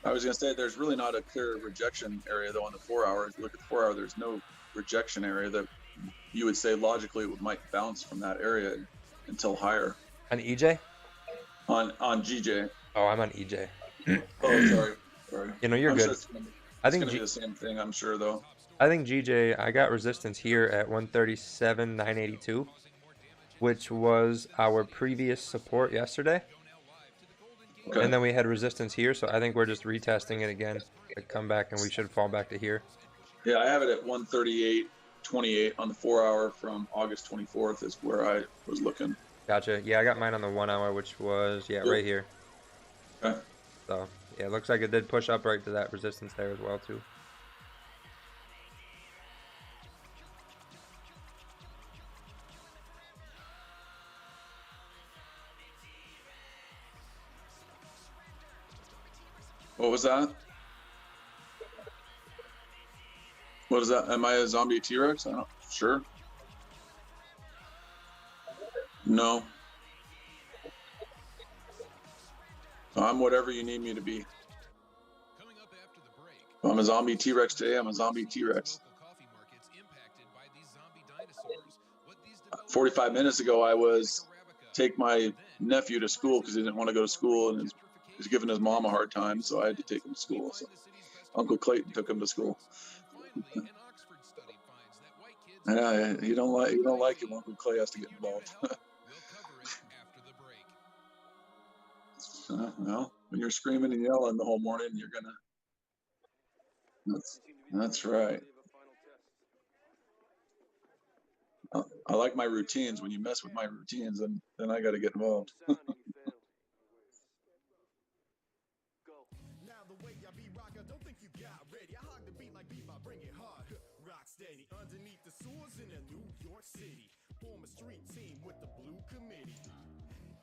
I was going to say, there's really not a clear rejection area though on the 4 hour. If you look at the 4 hour, there's no rejection area that you would say logically it might bounce from that area until higher. On EJ? On GJ. Oh, I'm on EJ. Oh, sorry. You know, you're I'm good. sure it's going to be the same thing, I'm sure, though. I think GJ, I got resistance here at 137.982. which was our previous support yesterday. Okay. And then we had resistance here, so I think we're just retesting it again. Like come back and we should fall back to here. Yeah, I have it at 138.28 on the 4 hour from August 24th is where I was looking. Gotcha. Yeah, I got mine on the 1 hour, which was, yeah, right here. Okay. So, yeah, it looks like it did push up right to that resistance there as well, too. What was that? What is that? Am I a zombie T-Rex? I don't. Sure. No. I'm whatever you need me to be. If I'm a zombie T-Rex today, I'm a zombie T-Rex. 45 minutes ago, I was take my nephew to school because he didn't want to go to school and he's giving his mom a hard time, so I had to take him to school. So Uncle Clayton took him to school. Yeah, you don't like it when Uncle Clay has to get involved. Well, when you're screaming and yelling the whole morning, you're gonna. That's right. I like my routines. When you mess with my routines, then I got to get involved. Underneath the sewers in a New York City, form a street team with the blue committee.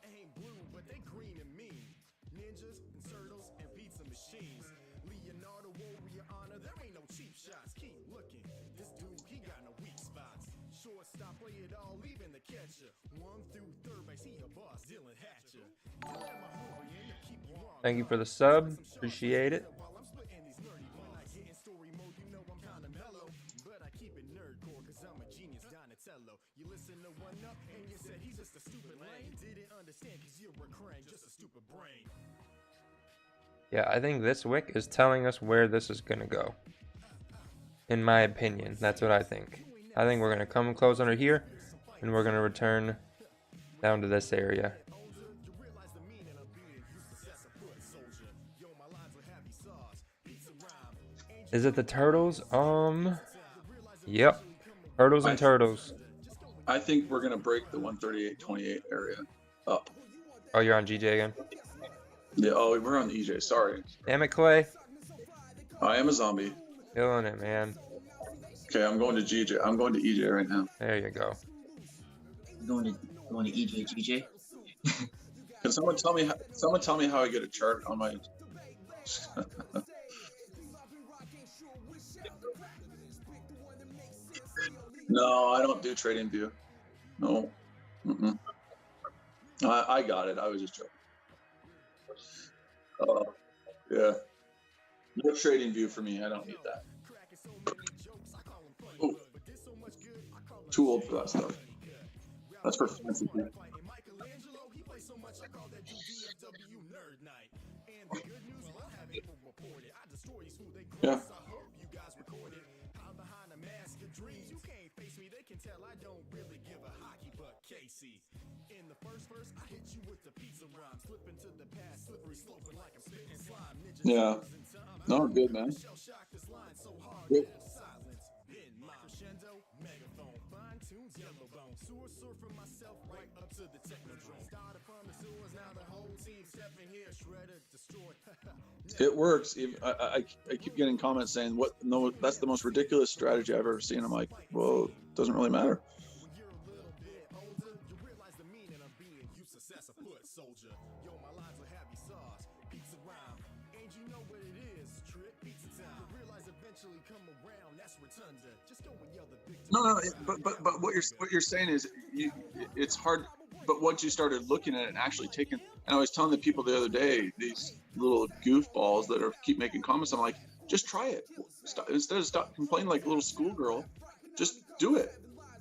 Ain't blue, but they green and mean. Ninjas and turtles and pizza machines. Leonardo Warrior honor, there ain't no cheap shots. Keep looking, this dude, he got no weak spots. Shortstop, play it all, leaving the catcher. 1 through 3rd base, he a boss, Dylan Hatcher. Thank you for the sub. Appreciate it. You listen to one up and you said he's just a stupid lame. Didn't understand cause you're a crank, just a stupid brain. Yeah, I think this wick is telling us where this is going to go. In my opinion, that's what I think. I think we're going to come and close under here, and we're going to return down to this area. Is it the turtles? Yep. Turtles and turtles. I think we're gonna break the 138.28 area up. Oh, you're on GJ again? Yeah. Oh, we're on the EJ. Sorry. Damn it, Clay. I am a zombie. Killing it, man. Okay, I'm going to GJ. I'm going to EJ right now. There you go. Going to EJ, GJ. Can someone tell me? Someone tell me how I get a chart on my. No, I don't do trading view. No. I got it. I was just joking. Yeah. No trading view for me. I don't need that. Oh. Too old for that stuff. That's for fancy people. Yeah. In the first verse, I hit you with the pizza rhyme, slip into the past, slippery sloping like I'm spitting slime. Yeah. No, good, man. Good. It works. I keep getting comments saying, "What? No, that's the most ridiculous strategy I've ever seen." I'm like, well, it doesn't really matter. No, but what you're saying is it's hard. But once you started looking at it and actually taking, and I was telling the people the other day, these little goofballs that keep making comments, I'm like, just try it. Instead of stop complaining like a little schoolgirl, just do it.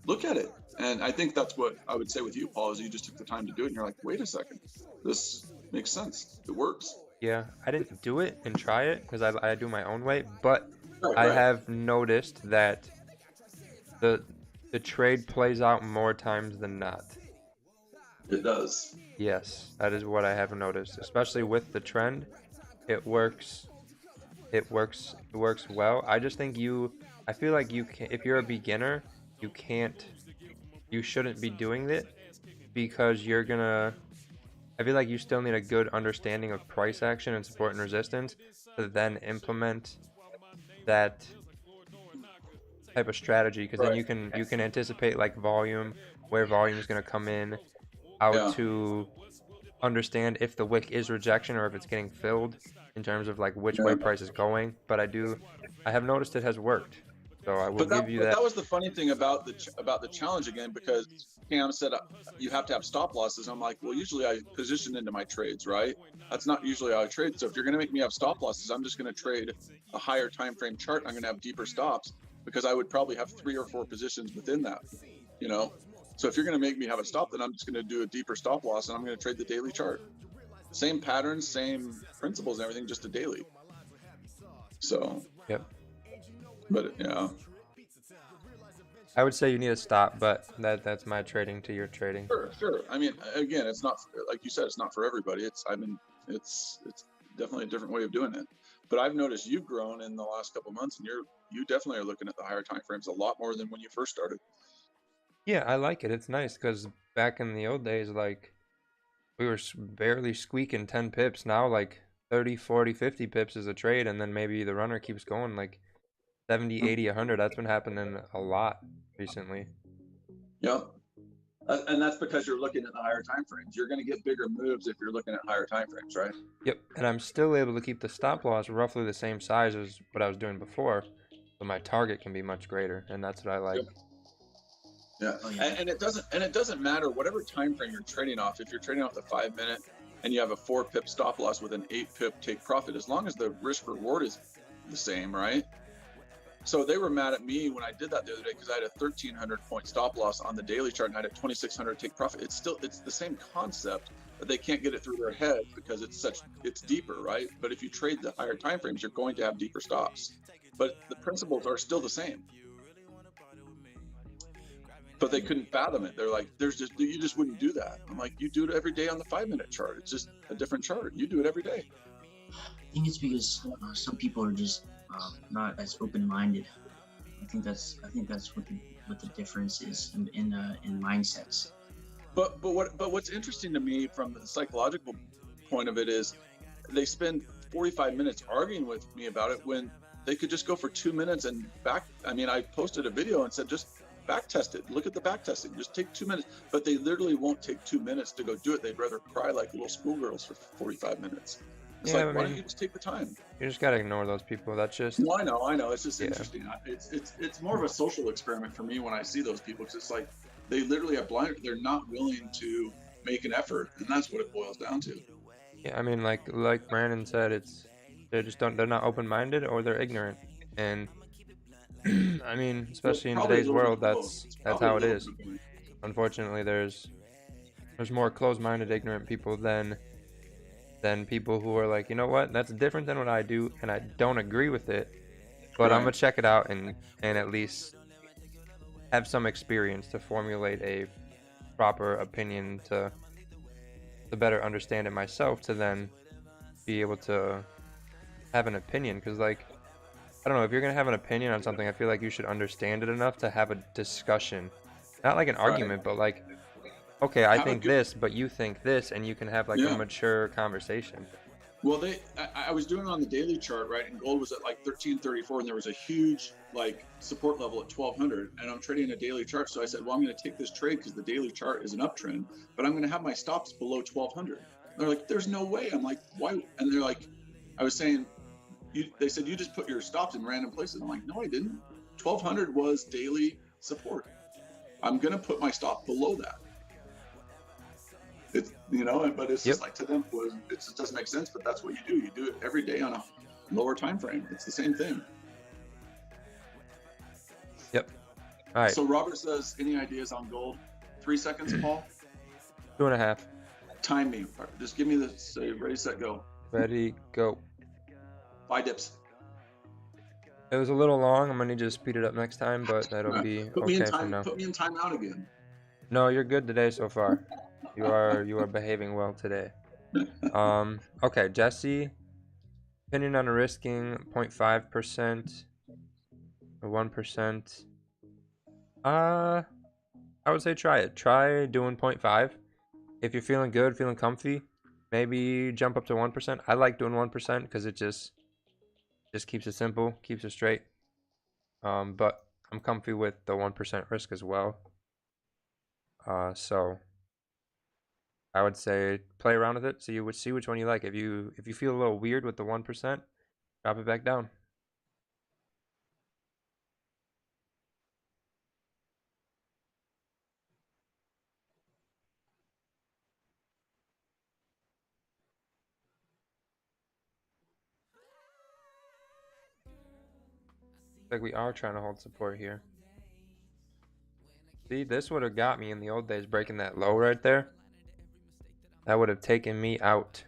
Look at it. And I think that's what I would say with you, Paul, is you just took the time to do it, and you're like, wait a second, this makes sense. It works. Yeah, I didn't do it and try it because I do my own way, but Right. I have noticed that the trade plays out more times than not. It does. Yes, that is what I have noticed, especially with the trend. It works. It works well. I just think I feel like you can, if you're a beginner, you shouldn't be doing it because I feel like you still need a good understanding of price action and support and resistance to then implement that type of strategy, because then Right. you can anticipate like volume, where volume is going to come in, how Yeah. to understand if the wick is rejection or if it's getting filled in terms of like which way Yeah. price is going. But I have noticed it has worked, so I will give you But that. that was the funny thing about the challenge again, because Cam said you have to have stop losses. I'm like, well, usually I position into my trades, right? That's not usually how I trade. So if you're going to make me have stop losses, I'm just going to trade a higher time frame chart. I'm going to have deeper stops because I would probably have 3 or 4 positions within that, you know. So if you're going to make me have a stop, then I'm just going to do a deeper stop loss and I'm going to trade the daily chart. Same patterns, same principles, and everything, just a daily. So. Yep. But yeah. I would say you need to stop, but that's my trading to your trading. Sure. I mean, again, it's not like you said. It's not for everybody. It's definitely a different way of doing it. But I've noticed you've grown in the last couple of months, and you definitely are looking at the higher time frames a lot more than when you first started. Yeah, I like it. It's nice because back in the old days, like we were barely squeaking 10 pips. Now, like 30, 40, 50 pips is a trade, and then maybe the runner keeps going like 70, 80, 100. That's been happening a lot recently. Yep. And that's because you're looking at the higher time frames. You're going to get bigger moves if you're looking at higher time frames, right? Yep, and I'm still able to keep the stop loss roughly the same size as what I was doing before, but my target can be much greater, and that's what I like. Yep. Yeah, and it doesn't matter whatever time frame you're trading off. If you're trading off the 5 minute and you have a 4 pip stop loss with an 8 pip take profit, as long as the risk reward is the same, right? So they were mad at me when I did that the other day because I had a 1,300 point stop loss on the daily chart and I had a 2,600 take profit. It's the same concept, but they can't get it through their head because it's deeper, right? But if you trade the higher time frames, you're going to have deeper stops, but the principles are still the same. But they couldn't fathom it. They're like, you just wouldn't do that. I'm like, you do it every day on the 5 minute chart. It's just a different chart. You do it every day. I think it's because some people are just not as open-minded. I think that's what the difference is in mindsets. But what's interesting to me from the psychological point of it is they spend 45 minutes arguing with me about it when they could just go for 2 minutes and back. I mean, I posted a video and said, just back test it. Look at the back testing. Just take 2 minutes. But they literally won't take 2 minutes to go do it. They'd rather cry like little schoolgirls for 45 minutes. It's Yeah, like, why don't you just take the time? You just gotta ignore those people. That's just. No, I know. It's just interesting. It's more of a social experiment for me when I see those people. Because it's like they literally have blinders. They're not willing to make an effort, and that's what it boils down to. Yeah, I mean, like Brandon said, they're not open-minded or they're ignorant, and I mean, especially in today's world, that's how it is. Unfortunately, there's more closed-minded, ignorant people than people who are like, you know what, that's different than what I do, and I don't agree with it, but I'm gonna check it out and at least have some experience to formulate a proper opinion to better understand it myself, to then be able to have an opinion. Because like, I don't know, if you're gonna have an opinion on something, I feel like you should understand it enough to have a discussion, not like an argument, but like, okay, I think this, but you think this, and you can have like a mature conversation. Well, I was doing it on the daily chart, right? And gold was at like 1334, and there was a huge like support level at 1200. And I'm trading a daily chart, so I said, well, I'm going to take this trade because the daily chart is an uptrend, but I'm going to have my stops below 1200. They're like, there's no way. I'm like, why? And they're like, I was saying, they said you just put your stops in random places. I'm like, no, I didn't. 1200 was daily support. I'm going to put my stop below that. It's, but it's just like, to them, it just doesn't make sense, but that's what you do. You do it every day on a lower time frame. It's the same thing. Yep. All right. So Robert says, any ideas on gold? 3 seconds, Paul? 2.5. Time me. Just give me the say, ready, set, go. Ready, go. Buy dips. It was a little long. I'm gonna need you to speed it up next time, but that'll be okay for now. Put me in timeout again. No, you're good today so far. You are behaving well today. Okay, Jesse. Opinion on risking 0.5% or 1%. I would say try it. Try doing 0.5. If you're feeling good, feeling comfy, maybe jump up to 1%. I like doing 1% because it just keeps it simple, keeps it straight. But I'm comfy with the 1% risk as well. So I would say play around with it. See which one you like. If you feel a little weird with the 1%, drop it back down. Like we are trying to hold support here. See, this would have got me in the old days, breaking that low right there. That would have taken me out.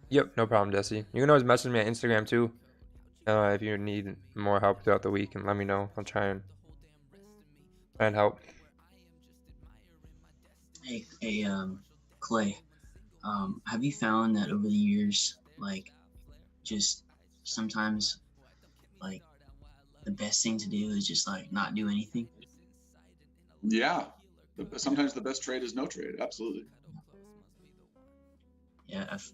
Yep, no problem, Jesse. You can always message me on Instagram too, if you need more help throughout the week, and let me know. I'll try and help. Hey, Clay. Have you found that over the years, like, just sometimes, like, the best thing to do is just like not do anything? Yeah. Sometimes the best trade is no trade. Absolutely. Yeah, I've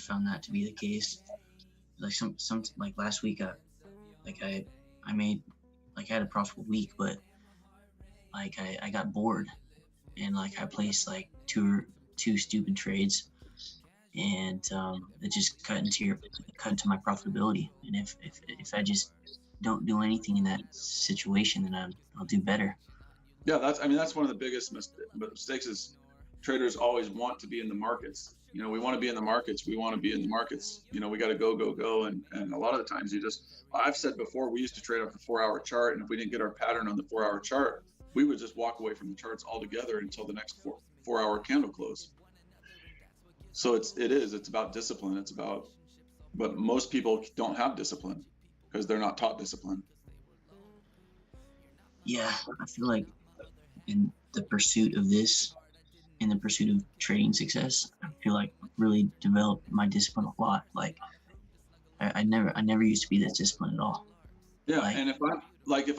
found that to be the case. Like some like last week, I made, like, I had a profitable week, but like I got bored, and like I placed like two stupid trades, and it just cut into my profitability. And if I just don't do anything in that situation, then I'll do better. Yeah, that's one of the biggest mistakes is traders always want to be in the markets. You know, we want to be in the markets. We want to be in the markets. You know, we got to go. And a lot of the times I've said before, we used to trade off the 4-hour chart. And if we didn't get our pattern on the 4-hour chart, we would just walk away from the charts altogether until the next 4-hour candle close. So it's about discipline. But most people don't have discipline because they're not taught discipline. Yeah, I feel like in the pursuit of trading success, I feel like I really developed my discipline a lot. Like I never used to be this disciplined at all. Yeah, and if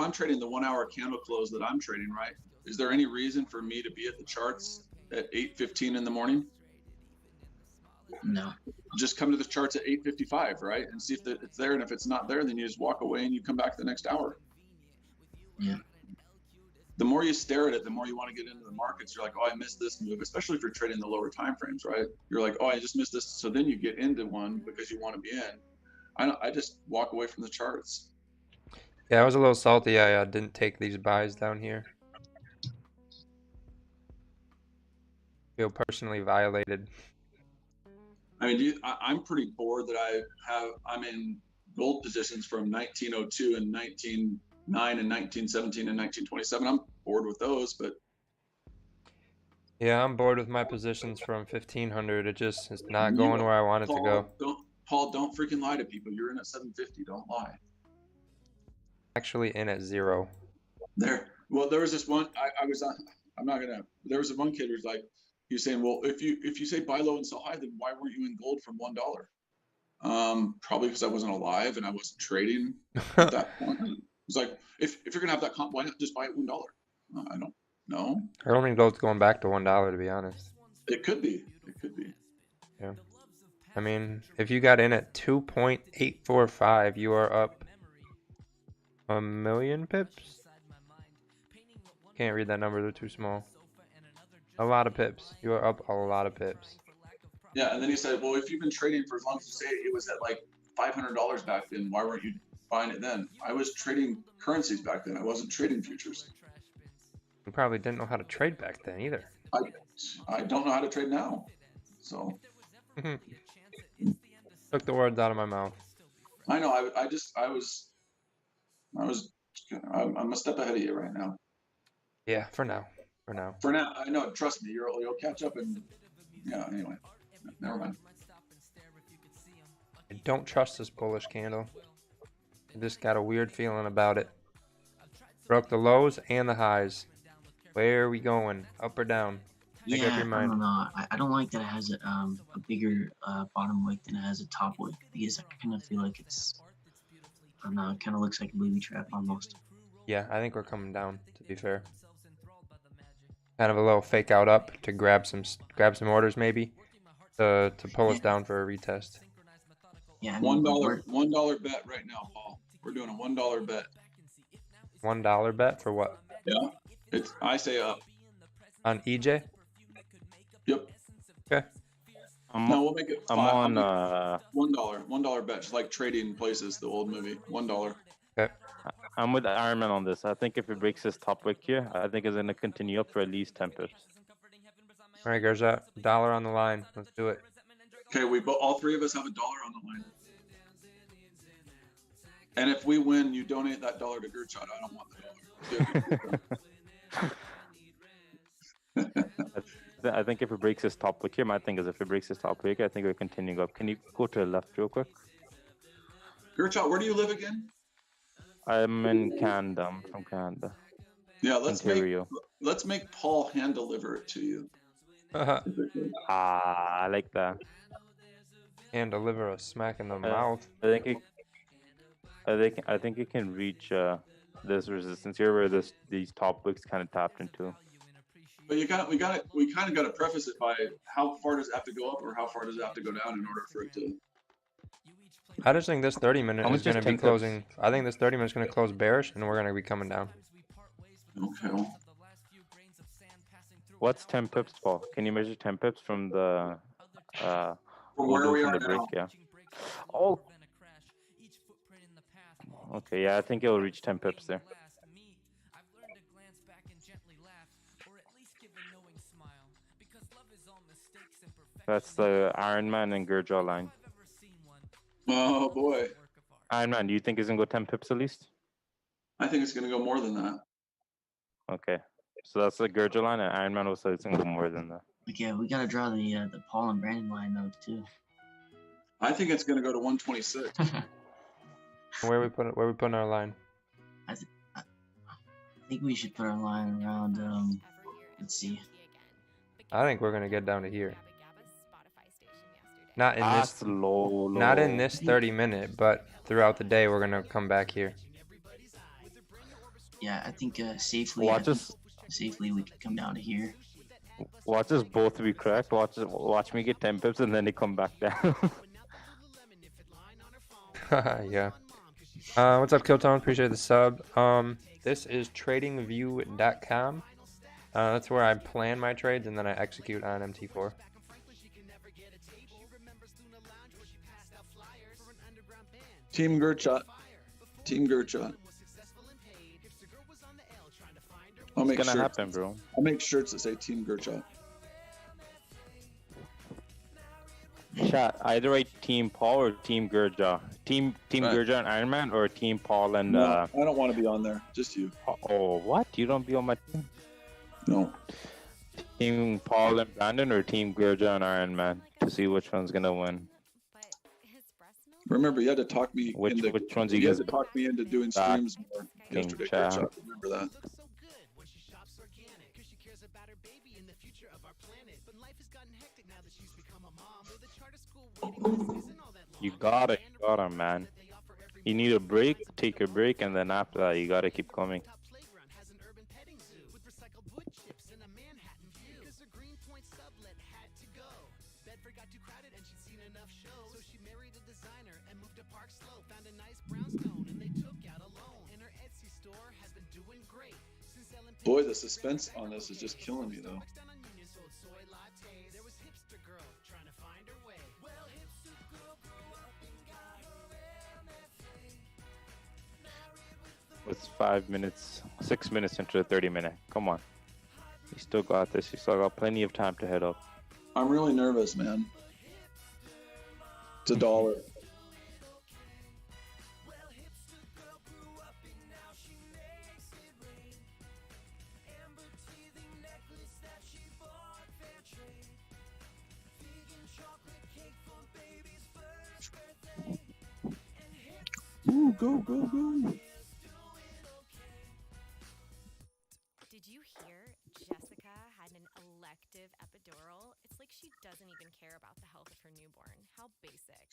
I'm trading the 1-hour candle close that I'm trading, right? Is there any reason for me to be at the charts at 8:15 in the morning? No. Just come to the charts at 8:55, right? And see if it's there. And if it's not there, then you just walk away and you come back the next hour. Yeah. The more you stare at it, the more you want to get into the markets. You're like, oh, I missed this move, especially if you're trading the lower time frames, right? You're like, oh, I just missed this. So then you get into one because you want to be in. I just walk away from the charts. Yeah, I was a little salty. I didn't take these buys down here. Feel personally violated. I mean, I'm pretty bored that I'm in gold positions from 1902 and 1909 and 1917 and 1927. I'm bored with those, but yeah, I'm bored with my positions from 1500. It just is not going where I want it to go. Paul, don't freaking lie to people. You're in at 750. Don't lie. Actually in at 0. Well, there was this one. I was on. I'm not gonna. There was one kid who's like, he was saying, well, if you say buy low and sell high, then why weren't you in gold from $1? Probably because I wasn't alive and I wasn't trading at that point. It's like, if you're gonna have that comp, why not just buy it $1? I don't know. I don't think gold's going back to $1, to be honest. It could be. Yeah. I mean, if you got in at 2.845, you are up a million pips. Can't read that number, they're too small. A lot of pips. You are up a lot of pips. Yeah, and then he said, well, if you've been trading for as long as you say it was at like $500 back then, why weren't you buying it then? I was trading currencies back then. I wasn't trading futures. You probably didn't know how to trade back then either. I don't know how to trade now. So took the words out of my mouth. I know. I'm a step ahead of you right now. Yeah, for now. I know. Trust me, you'll catch up. And yeah. Anyway, never mind. I don't trust this bullish candle. Just got a weird feeling about it. Broke the lows and the highs. Where are we going? Up or down? Make up Yeah, your I mind. don't know. I don't like that it has a bigger bottom wick than it has a top wick because I kind of feel like it's, I don't know, it kind of looks like a booby trap almost. Yeah, I think we're coming down, to be fair. Kind of a little fake out up to grab some orders maybe to pull us down for a retest. Yeah, I mean, $1 bet right now, Paul. We're doing a $1 bet. $1 bet for what? Yeah, I say up. On EJ? Yep. Okay. No, we'll make it I'm five. on. $1 bet, just like Trading Places, the old movie. $1. Okay. I'm with Iron Man on this. I think if it breaks this top wick here, I think it's gonna continue up for at least 10 pips. All right, Gerza, $1 on the line. Let's do it. Okay, all three of us have $1 on the line. And if we win, you donate that $1 to Gertrude. I don't want the $1. I think if it breaks this top wick here, my thing is if it breaks this top wick, I think we're continuing up. Can you go to the left real quick? Gertrude, where do you live again? I'm in Canada. I'm from Canada. Yeah, Ontario. let's make Paul hand deliver it to you. I like that. And deliver a smack in the mouth. I think it can reach this resistance here where these top wicks kind of tapped into. But we kind of got to preface it by how far does it have to go up or how far does it have to go down in order for it to. I just think this 30-minute is going to be 10 closing. I think this 30-minute is going to close bearish, and we're going to be coming down. Okay. Well, What's 10 pips, Paul? Can you measure 10 pips from the from where we are break? now. Yeah. Oh. Okay. Yeah, I think it will reach 10 pips there. That's the Iron Man and Gurjaw line. Oh boy. Iron Man, do you think it's gonna go 10 pips at least? I think it's going to go more than that. Okay. So that's the Gurjaw line, and Iron Man also it's gonna go more than that. Like, yeah, we gotta draw the Paul and Brandon line though too. I think it's going to go to 126. Where we putting our line? I think we should put our line around. Let's see. I think we're going to get down to here. Not in That's this low. Not in this 30-minute, but throughout the day we're going to come back here. Yeah, I think safely. Safely we could come down to here. Watch us both be correct. Watch me get 10 pips and then they come back down. Yeah. What's up, Killtone? Appreciate the sub. This is tradingview.com. That's where I plan my trades and then I execute on MT4. Team Gertrude. Team Gertrude. I'll make It's gonna shirts. happen, bro. I'll make shirts that say Team Gertrude. Chat, either write Team Paul or Team Gurja. Team Right. Gurja and Iron Man or Team Paul and No, I don't want to be on there. Just you. oh, what? You don't be on my team? No. Team Paul and Brandon or Team Gurja and Iron Man to see which one's gonna win. Remember, you had to talk me Which ones you you had guys to talk me into doing back streams more yesterday. chat. Gertrude. Remember that. You gotta, man. You need a break, take a break, and then after that, you gotta keep coming. Boy, the suspense on this is just killing me, though. It's 5 minutes, 6 minutes into the 30-minute. Come on. You still got this. You still got plenty of time to head up. I'm really nervous, man. It's $1. Ooh, go, go, go. Did you hear Jessica had an elective epidural? It's like she doesn't even care about the health of her newborn. How basic.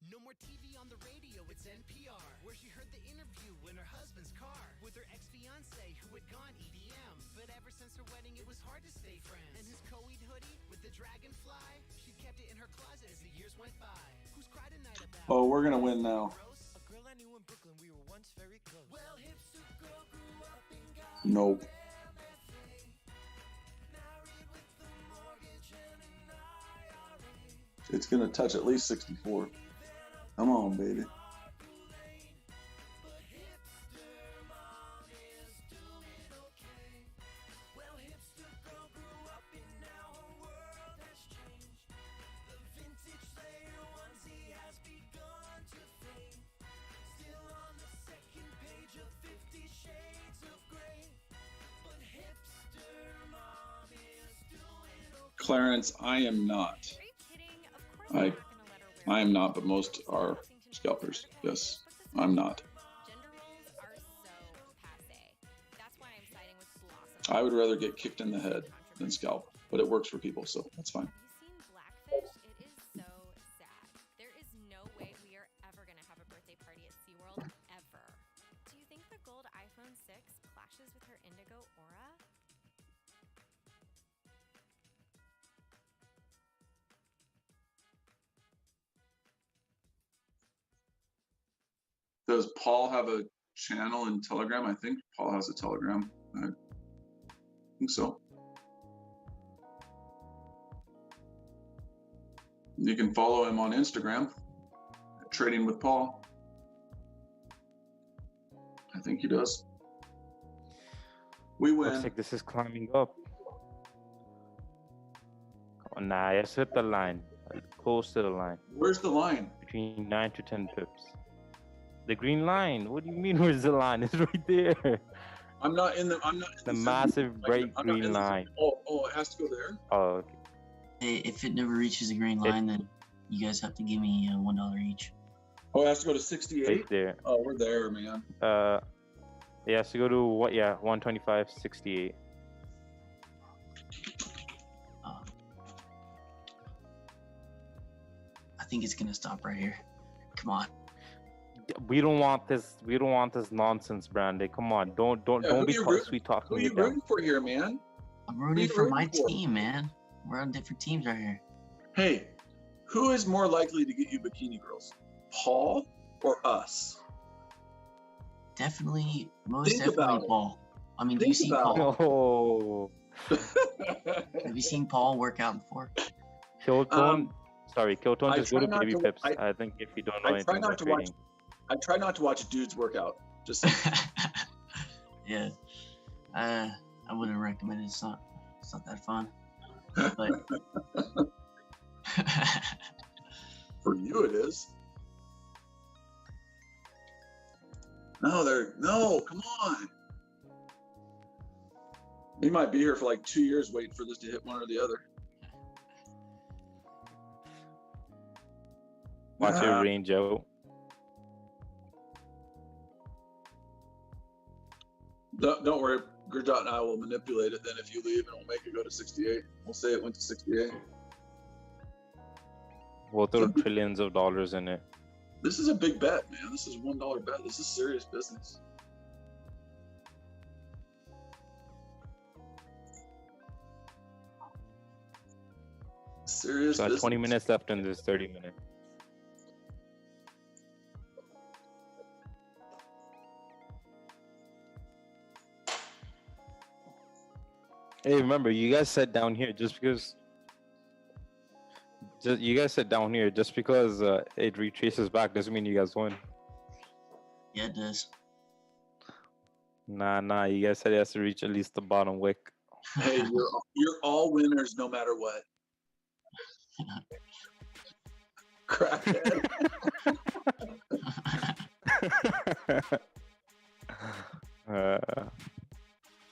No more TV on the radio, it's NPR, where she heard the interview in her husband's car with her ex-fiance who had gone EDM. But ever since her wedding, it was hard to stay friends. And his Coed hoodie with the dragonfly, she kept it in her closet as the years went by. Who's cried a night about? Oh, we're gonna win now. A girl I knew in Brooklyn, we were once very close. Well, hipster girl grew up and got Nope. It's gonna touch at least 64. Come on, baby. Clarence, I am not. Are you kidding? Of course I I'm not gonna let her wear I am not, but most are scalpers. Yes, I'm not. Gender roles are so passe. That's why I'm siding with Blossom. I would rather get kicked in the head than scalp, but it works for people, so that's fine. Have you seen Blackfish? It is so sad. There is no way we are ever gonna have a birthday party at SeaWorld, ever. Do you think the gold iPhone 6 clashes with her indigo aura? Does Paul have a channel in Telegram? I think Paul has a Telegram. I think so. You can follow him on Instagram, Trading with Paul. I think he does. We win. Looks like this is climbing up. Oh, nah, let's hit the line. Close to the line. Where's the line? Between 9 to 10 pips. The green line. What do you mean? Where's the line? It's right there. I'm not in the. I'm not. In The zone. massive Like, bright I'm not in green the zone. line. Oh, it has to go there. Oh, okay. Hey, if it never reaches the green line, then you guys have to give me $1 each. Oh, it has to go to 68. Right there. Oh, we're there, man. It has to go to what? Yeah, 125.68. I think it's gonna stop right here. Come on. We don't want this. We don't want this nonsense, Brandy. Come on, don't Yeah, who be you root- sweet Who are talking you it down. rooting for here, man? I'm Who are rooting you for my rooting for? team, man. We're on different teams right here. Hey, who is more likely to get you bikini girls, Paul or us? Definitely, most Think about definitely it. Paul. I mean, have Think you seen about Paul? Oh, Have you seen Paul work out before? Kiltone. Sorry, Kiltone. I Just go try to not baby to- pips. I- I think if you don't know I try anything not about to watch. trading. I try not to watch dudes work out. Just Yeah. I wouldn't recommend it. It's not that fun. But for you, it is. No, come on. We might be here for like 2 years waiting for this to hit one or the other. Watch your range out. Don't worry, Gurjot and I will manipulate it then if you leave, and we'll make it go to 68. We'll say it went to 68. We'll throw trillions of dollars in it. This is a big bet, man. This is $1 bet. This is serious business. Serious So business. 20 minutes left in this 30 minutes. Hey, remember, you guys said down here just because. You guys said down here just because it retraces back doesn't mean you guys win. yeah, it does. Nah. You guys said it has to reach at least the bottom wick. Hey, you're all winners no matter what. Crackhead.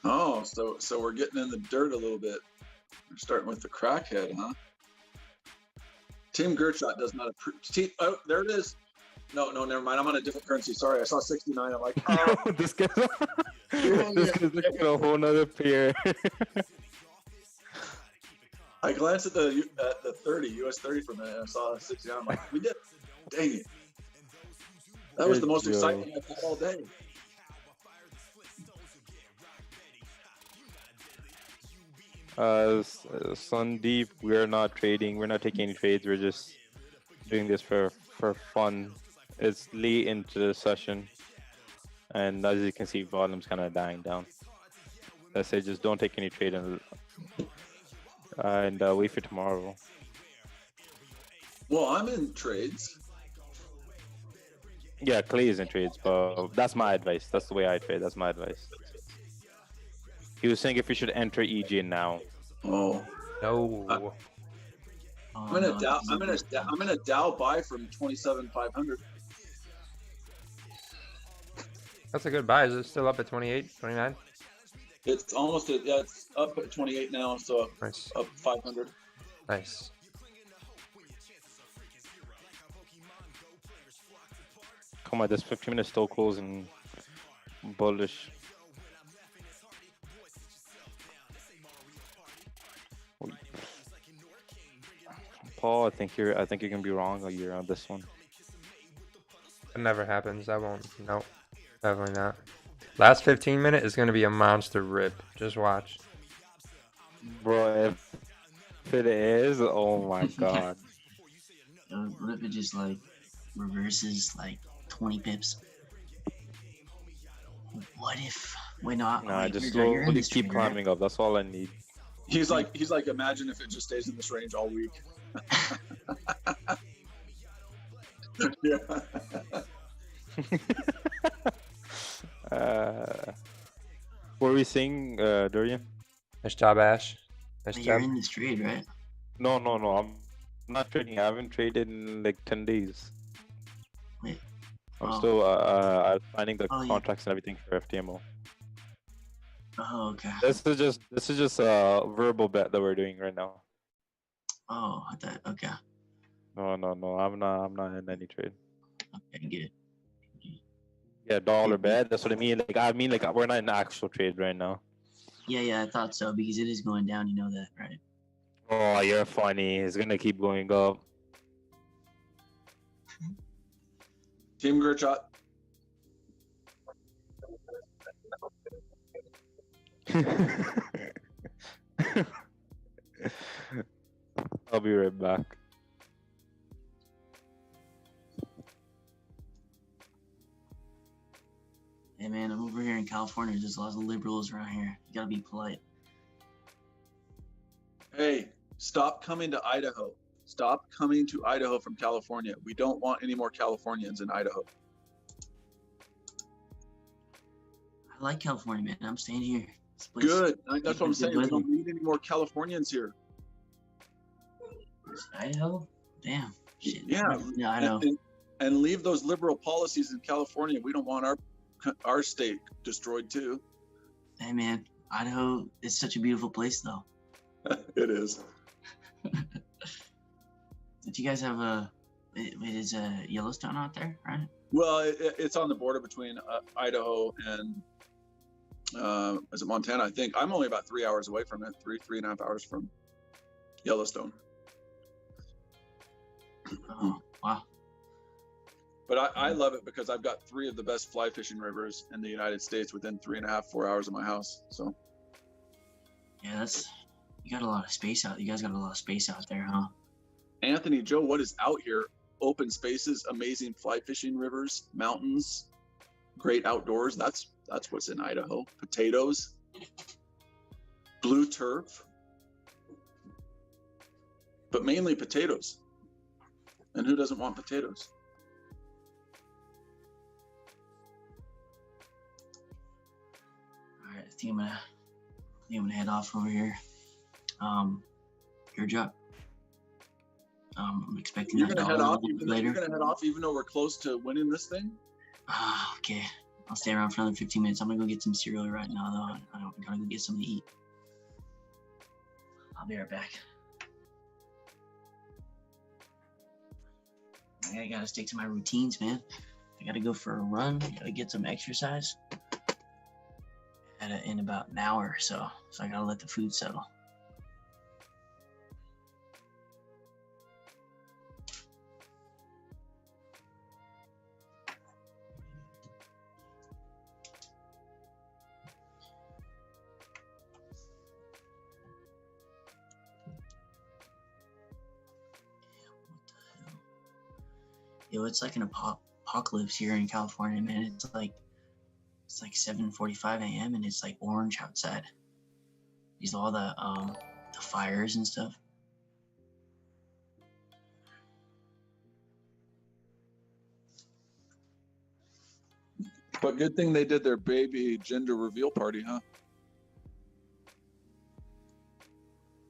Oh, so we're getting in the dirt a little bit. We're starting with the crackhead, huh? Team Gertshot does not approve. Oh, there it is. No, never mind. I'm on a different currency. Sorry, I saw 69. I'm like, oh, This guy's looking at a whole nother pair. I glanced at the 30 US 30 for a minute. And I saw 69. I'm like, we did. Dang it! That was the most exciting I've had all day. Sandeep, we're not trading. We're not taking any trades. We're just doing this for fun. It's late into the session, and as you can see, volume's kind of dying down. I say just don't take any trade and wait for tomorrow. Well, I'm in trades. Yeah, Clay is in trades, but that's my advice. That's the way I trade. That's my advice. He was saying if we should enter EJ now. Oh No. I'm in a Dow. I'm in a Dow buy from 27,500. That's a good buy. Is it still up at 28, 29? It's almost it's up at 28 now, so Nice. up 500. Nice. Come on, this 15 minutes still closing bullish. Paul, I think you're gonna be wrong on this one. It never happens. That won't. Nope. Definitely not. Last 15 minute is gonna be a monster rip. Just watch. Bro, if it is, oh my god. What if it just like reverses like 20 pips? What if? Wait, no. Nah, wait, just you're in slowly this keep trade, right? climbing up. That's all I need. He's like, imagine if it just stays in this range all week. Yeah. What were we saying, Dorian? Nice job, Ash. Nice But you're job. in this trade, right? No. I'm not trading. I haven't traded in like 10 days. Wait. I'm Oh. still signing the Oh, yeah. contracts and everything for FTMO. Oh, okay. This is just a verbal bet that we're doing right now. Oh, I thought. Okay. No. I'm not in any trade. Okay, good. Yeah, dollar bet. That's what I mean. Like we're not in actual trade right now. Yeah, I thought so because it is going down. You know that, right? Oh, you're funny. It's gonna keep going up. Team Gerchot. I'll be right back. Hey man, I'm over here in California. There's lots of liberals around here. You gotta be polite. Hey, stop coming to Idaho. Stop coming to Idaho from California. We don't want any more Californians in Idaho. I like California, man. I'm staying here. This place- Good. That's what I'm good saying. We weather. don't need any more Californians here. Idaho? Damn. Shit. Yeah. Yeah, I know. And leave those liberal policies in California. We don't want our state destroyed too. Hey man, Idaho is such a beautiful place though. It is. Did you guys have it is Yellowstone out there, right? Well, it's on the border between Idaho and is it Montana? I think I'm only about 3 hours away from it. 3.5 hours from Yellowstone. Oh, wow. But I love it because I've got 3 of the best fly fishing rivers in the United States within 3.5, 4 hours of my house. So Yeah, you got a lot of space out. You guys got a lot of space out there, huh? Anthony, Joe, what is out here? Open spaces, amazing fly fishing rivers, mountains, great outdoors. That's what's in Idaho. Potatoes, blue turf, but mainly potatoes. And who doesn't want potatoes? All right, I think I'm gonna head off over here. Your job. I'm expecting You're that gonna head dollar off. You're later. gonna head off, even though we're close to winning this thing. Okay. I'll stay around for another 15 minutes. I'm gonna go get some cereal right now, though. I gotta go get something to eat. I'll be right back. I gotta stick to my routines, man. I gotta go for a run. Gotta get some exercise. In about an hour or so. So I gotta let the food settle. Yo, it's like an apocalypse here in California, man. It's like 7:45 a.m. and it's like orange outside. These all the fires and stuff. But good thing they did their baby gender reveal party, huh?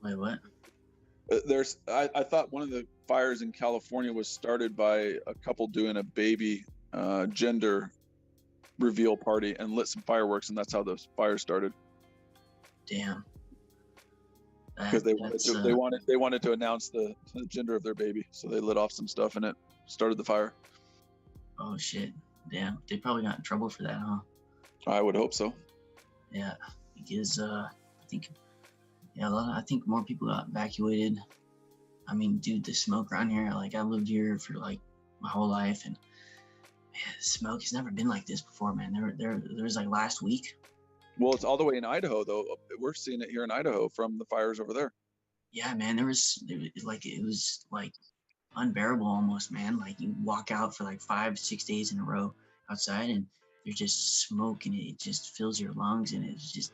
Wait, what? I thought one of the fires in California was started by a couple doing a baby gender reveal party and lit some fireworks, and that's how the fire started. Damn. Because they wanted to announce the gender of their baby, so they lit off some stuff and it started the fire. Oh shit! Damn, they probably got in trouble for that, huh? I would hope so. Yeah, because I think I think more people got evacuated. I mean, dude, the smoke around here. Like, I lived here for like my whole life, and man, the smoke has never been like this before, man. There was like last week. Well, it's all the way in Idaho, though. We're seeing it here in Idaho from the fires over there. Yeah, man, it was like unbearable almost, man. Like, you walk out for like 5-6 days in a row outside, and there's just smoke, and it just fills your lungs, and it's just,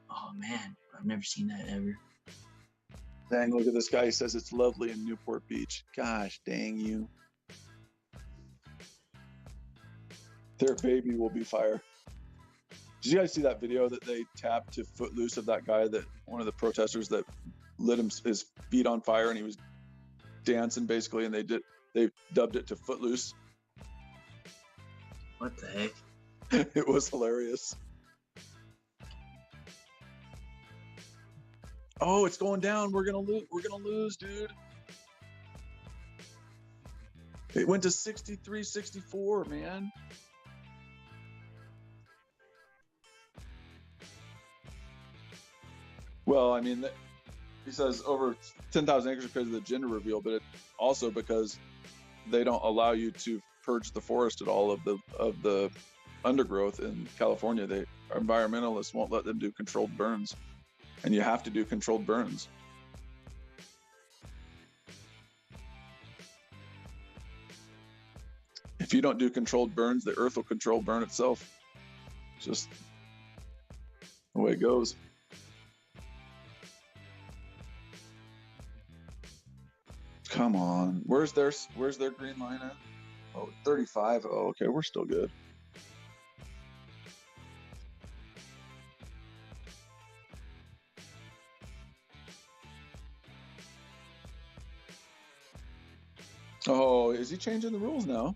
oh man, I've never seen that ever. Dang, look at this guy. He says it's lovely in Newport Beach. Gosh, dang you. Their baby will be fire. Did you guys see that video that they tapped to Footloose of that guy, that one of the protesters that lit his feet on fire and he was dancing basically, and they dubbed it to Footloose. What the heck? It was hilarious. Oh, it's going down. We're gonna lose, dude. It went to 63-64, man. Well, I mean, he says over 10,000 acres because of the gender reveal, but it also because they don't allow you to purge the forest at all of the undergrowth in California. Environmentalists won't let them do controlled burns, and you have to do controlled burns. If you don't do controlled burns, the earth will control burn itself. It's just the way it goes. Come on. Where's their green line at? Oh, 35. Oh, okay, we're still good. Oh, is he changing the rules now?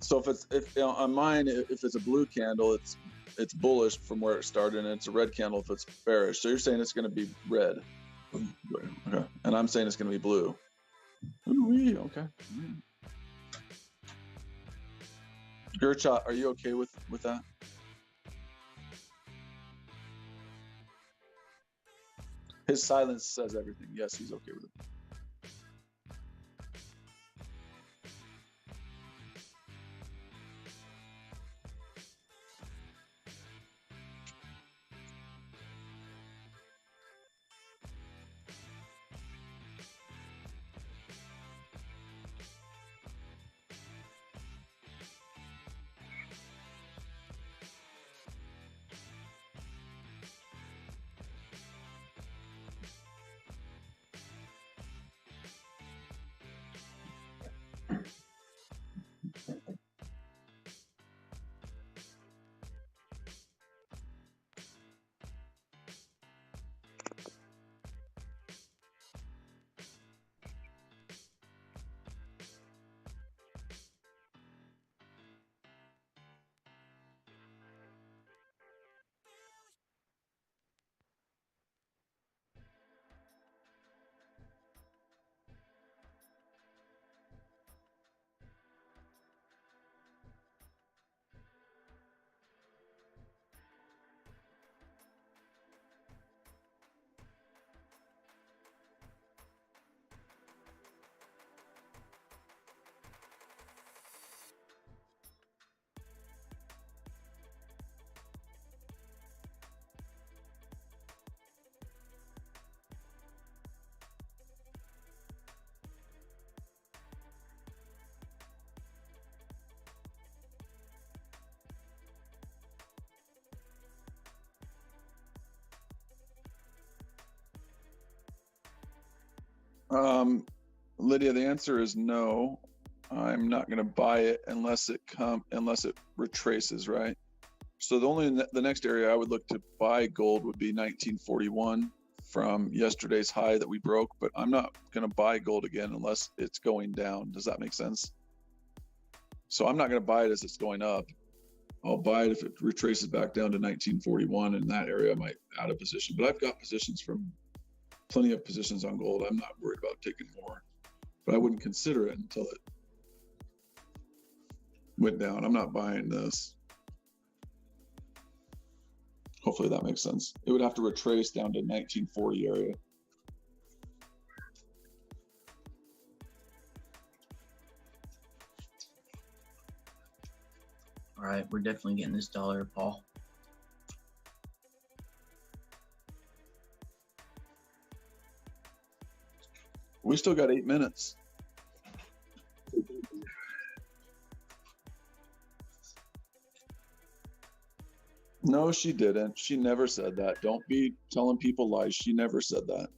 So if on mine, if it's a blue candle, it's bullish from where it started, and it's a red candle if it's bearish. So you're saying it's going to be red, okay? And I'm saying it's going to be blue. Ooh-wee, okay. Gerchot, are you okay with that? His silence says everything. Yes, he's okay with it. Lydia, the answer is no. I'm not going to buy it unless it retraces, right? So the next area I would look to buy gold would be 1941 from yesterday's high that we broke, but I'm not going to buy gold again unless it's going down. Does that make sense? So I'm not going to buy it as it's going up. I'll buy it if it retraces back down to 1941. In that area, I might add a position, but I've got positions from plenty of positions on gold. I'm not worried about taking more, but I wouldn't consider it until it went down. I'm not buying this. Hopefully that makes sense. It would have to retrace down to 1940 area. All right, we're definitely getting this dollar, Paul. We still got 8 minutes. No, she didn't. She never said that. Don't be telling people lies. She never said that.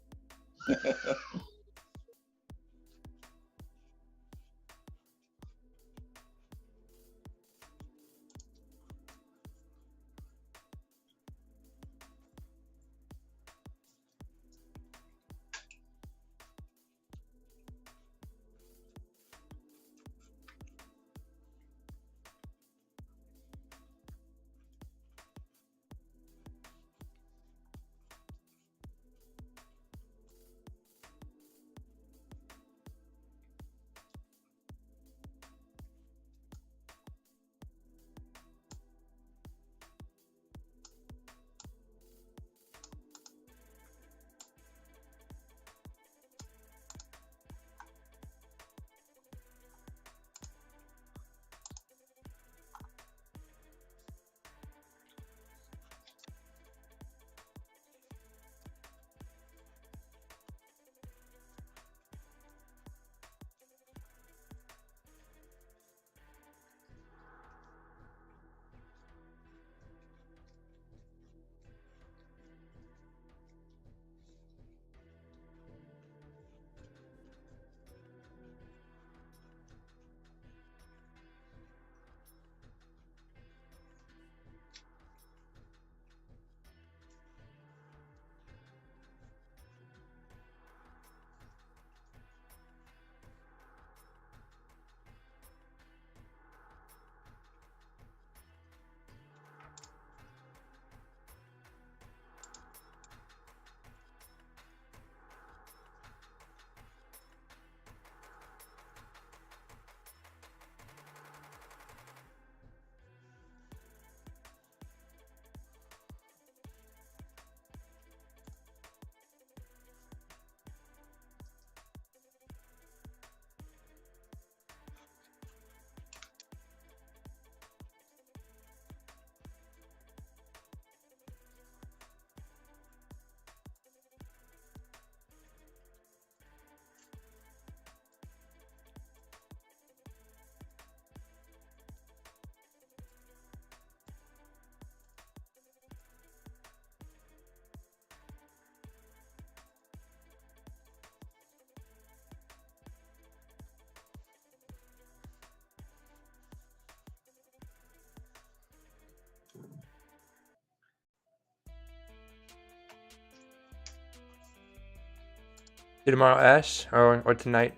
See you tomorrow, Ash, or tonight.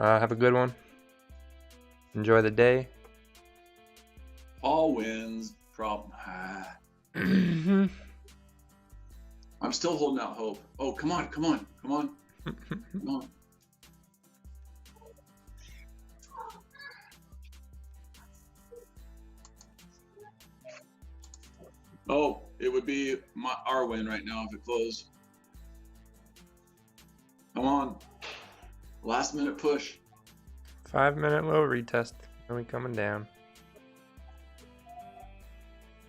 Have a good one. Enjoy the day. Paul wins. I'm still holding out hope. Oh, come on. Come on. Oh, it would be our win right now if it closed. Come on. Last minute push. 5-minute low retest. Then we coming down.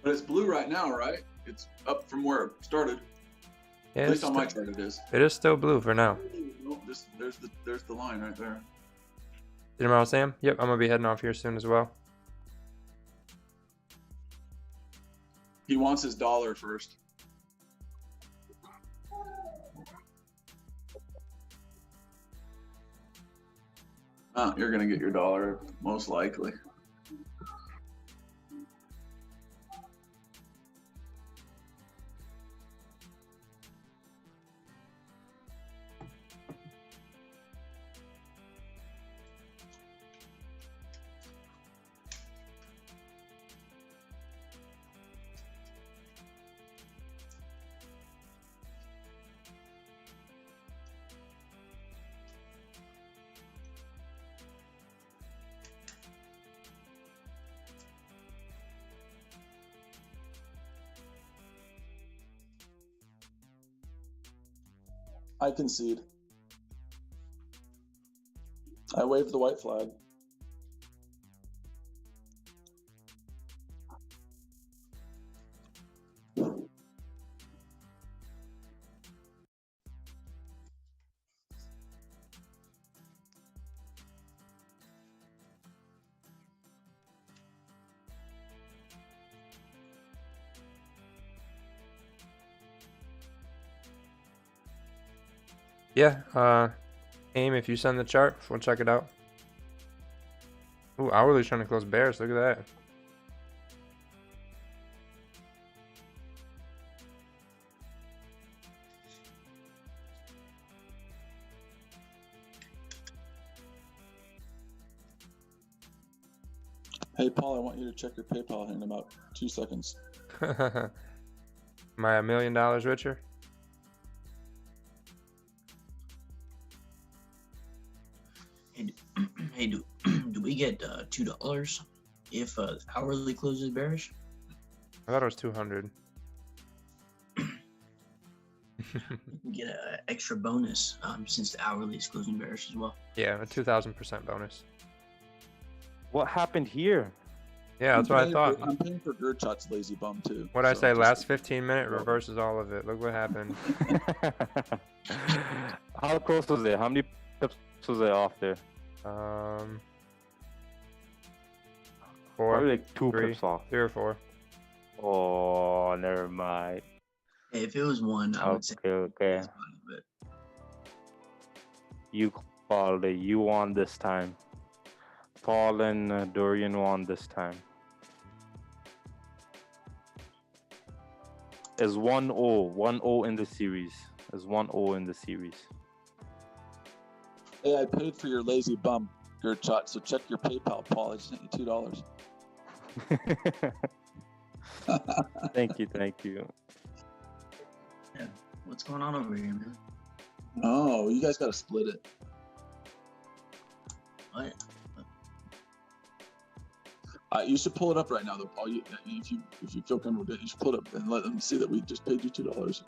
But it's blue right now, right? It's up from where it started. Yeah, At least on my chart it is. It is still blue for now. Oh, there's the line right there. See you tomorrow, Sam? Yep, I'm going to be heading off here soon as well. He wants his dollar first. You're gonna get your dollar most likely. I concede. I waved the white flag. Yeah, aim if you send the chart, we'll check it out. Ooh, hourly's trying to close bears. Look at that. Hey, Paul, I want you to check your PayPal in about 2 seconds. Am I $1 million richer? Hey, do we get $2 if hourly closes bearish? I thought it was 200. You get an extra bonus since the hourly is closing bearish as well. Yeah, a 2,000% bonus. What happened here? Yeah, that's what I thought. I'm paying for Gurchat's lazy bum too. What'd I so say? just- Last 15-minute reverses all of it. Look what happened. How close was it? How many pips was it off there? Four, Probably like 2 three, pips off. 3 or 4. Oh, never mind. Hey, if it was one, I would say. Okay. It's fine, but You called it. You won this time. Paul and Dorian won this time. Is 1-0. 1-0 in the series. Is 1-0 in the series. Hey, I paid for your lazy bum, Gurchat, so check your PayPal, Paul. I just sent you $2. Thank you. yeah, what's going on over here, man? Oh, you guys got to split it. What? You should pull it up right now, though, Paul. If you feel comfortable with it, you should pull it up and let them see that we just paid you $2.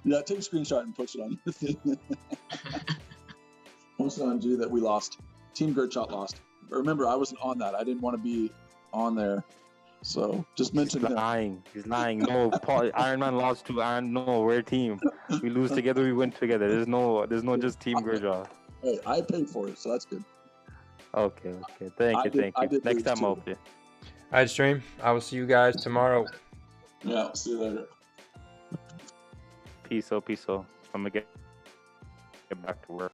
Yeah, take a screenshot and post it on your thing. Post it on G that we lost. Team Gurchat lost. But remember, I wasn't on that. I didn't want to be on there. So just mention He's that. lying. He's lying. No, Paul, Iron Man lost to Iron. No, we're a team. We lose together, we win together. There's no just Team Gurchat. Hey, I paid for it, so that's good. Okay. Thank you. Next time I'll play. All right, stream. I will see you guys tomorrow. Yeah, see you later. Peace out. I'm gonna get back to work.